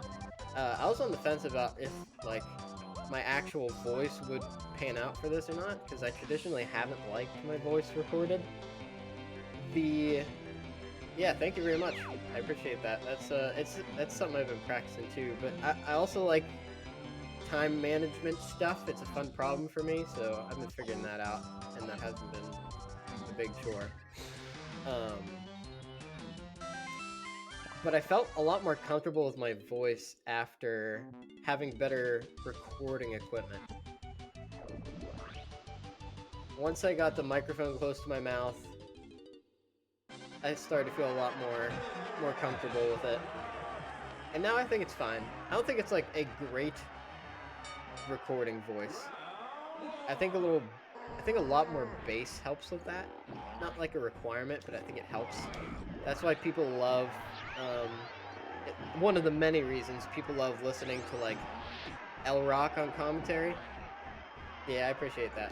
I was on the fence about if, like, my actual voice would pan out for this or not, because I traditionally haven't liked my voice recorded. Yeah, thank you very much. I appreciate that. That's something I've been practicing too, but I also like time management stuff. It's a fun problem for me, so I've been figuring that out, and that hasn't been a big chore. But I felt a lot more comfortable with my voice after having better recording equipment. Once I got the microphone close to my mouth, I started to feel a lot more comfortable with it. And now I think it's fine. I don't think it's like a great recording voice. I think a lot more bass helps with that. Not like a requirement, but I think it helps. That's why people love, one of the many reasons people love listening to like L Rock on commentary. Yeah, I appreciate that.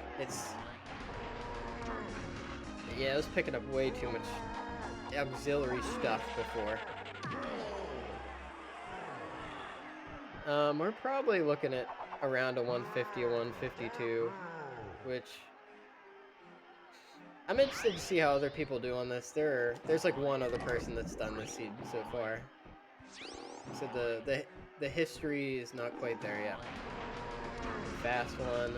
Yeah, I was picking up way too much auxiliary stuff before. We're probably looking at around a 150 or 152, which I'm interested to see how other people do on this. There's like one other person that's done this seed so far. So the history is not quite there yet. Fast one.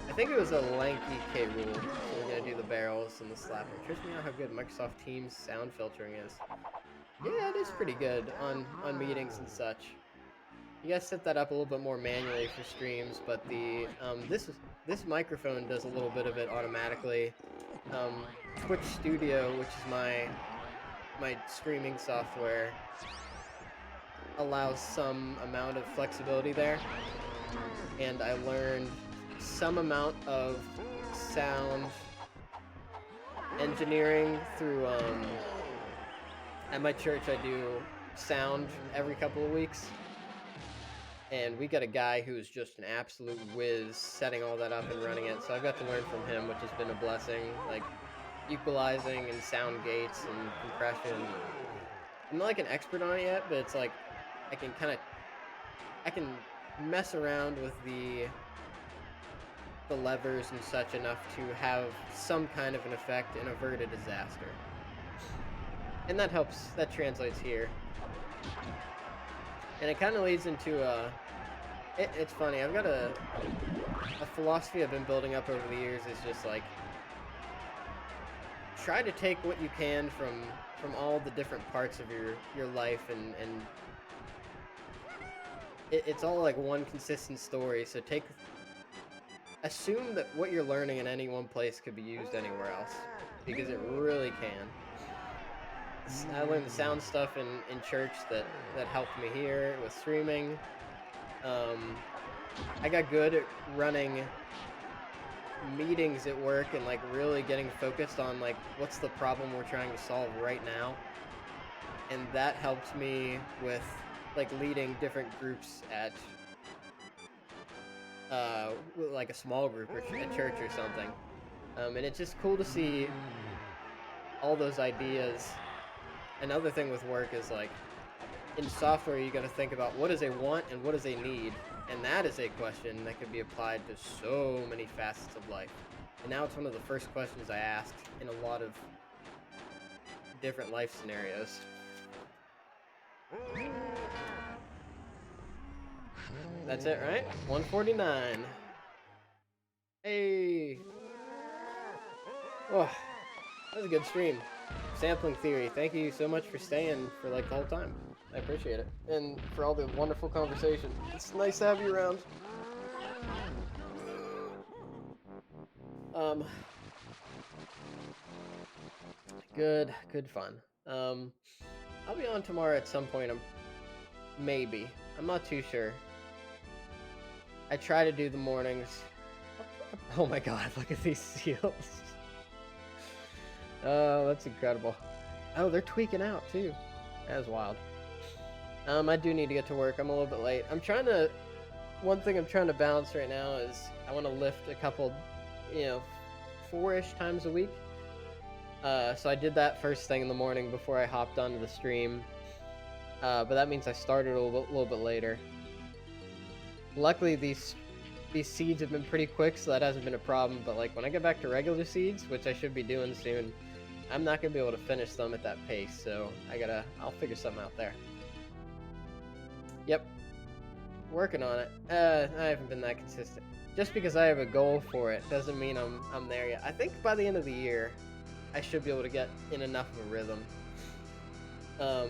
I think it was a lanky K rule, so we're gonna do the barrels and the slap. It trips me out how good Microsoft Teams sound filtering is. Yeah, it is pretty good on meetings and such. You guys set that up a little bit more manually for streams, but the this microphone does a little bit of it automatically. Twitch Studio, which is my streaming software, allows some amount of flexibility there, and I learned some amount of sound engineering through at my church. I do sound every couple of weeks, and we got a guy who's just an absolute whiz setting all that up and running it, so I've got to learn from him, which has been a blessing, like equalizing and sound gates and compression. I'm not like an expert on it yet, but it's like I can mess around with the levers and such enough to have some kind of an effect and avert a disaster. And that helps, that translates here. And it kind of leads into, it's funny, I've got a philosophy I've been building up over the years is just like, try to take what you can from all the different parts of your life, and it's all like one consistent story, so assume that what you're learning in any one place could be used anywhere else, because it really can. I learned the sound stuff in church that helped me here with streaming. I got good at running meetings at work and like really getting focused on like what's the problem we're trying to solve right now, and that helped me with like leading different groups at like a small group or at church or something. And it's just cool to see all those ideas. Another thing with work is like in software you got to think about what does a want and what does a need, and that is a question that could be applied to so many facets of life. And now it's one of the first questions I ask in a lot of different life scenarios. That's it, right? 149. Hey! Oh, that was a good stream. Sampling Theory, thank you so much for staying for like the whole time. I appreciate it. And for all the wonderful conversation. It's nice to have you around. Good fun. I'll be on tomorrow at some point. Maybe. I'm not too sure. I try to do the mornings. Oh my god, look at these seals. Oh, that's incredible. Oh, they're tweaking out too. That is wild. I do need to get to work. I'm a little bit late. One thing I'm trying to balance right now is I want to lift a couple, 4-ish times a week. So I did that first thing in the morning before I hopped onto the stream. But that means I started a little bit later. Luckily, these seeds have been pretty quick, so that hasn't been a problem. But like when I get back to regular seeds, which I should be doing soon, I'm not gonna be able to finish them at that pace. So I'll figure something out there. Yep, working on it. I haven't been that consistent. Just because I have a goal for it doesn't mean I'm there yet. I think by the end of the year, I should be able to get in enough of a rhythm. But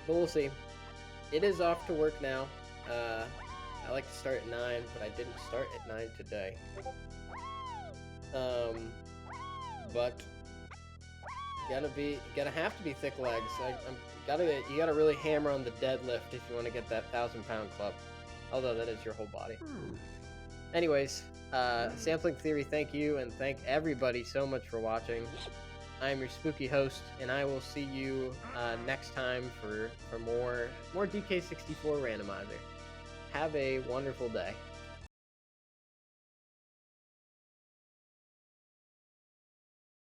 we'll see. It is off to work now. I like to start at 9, but I didn't start at 9 today. But gotta have to be thick legs. You gotta really hammer on the deadlift if you want to get that 1,000-pound club. Although that is your whole body. Anyways, Sampling Theory, thank you, and thank everybody so much for watching. I am your spooky host, and I will see you next time for more DK64 Randomizer. Have a wonderful day.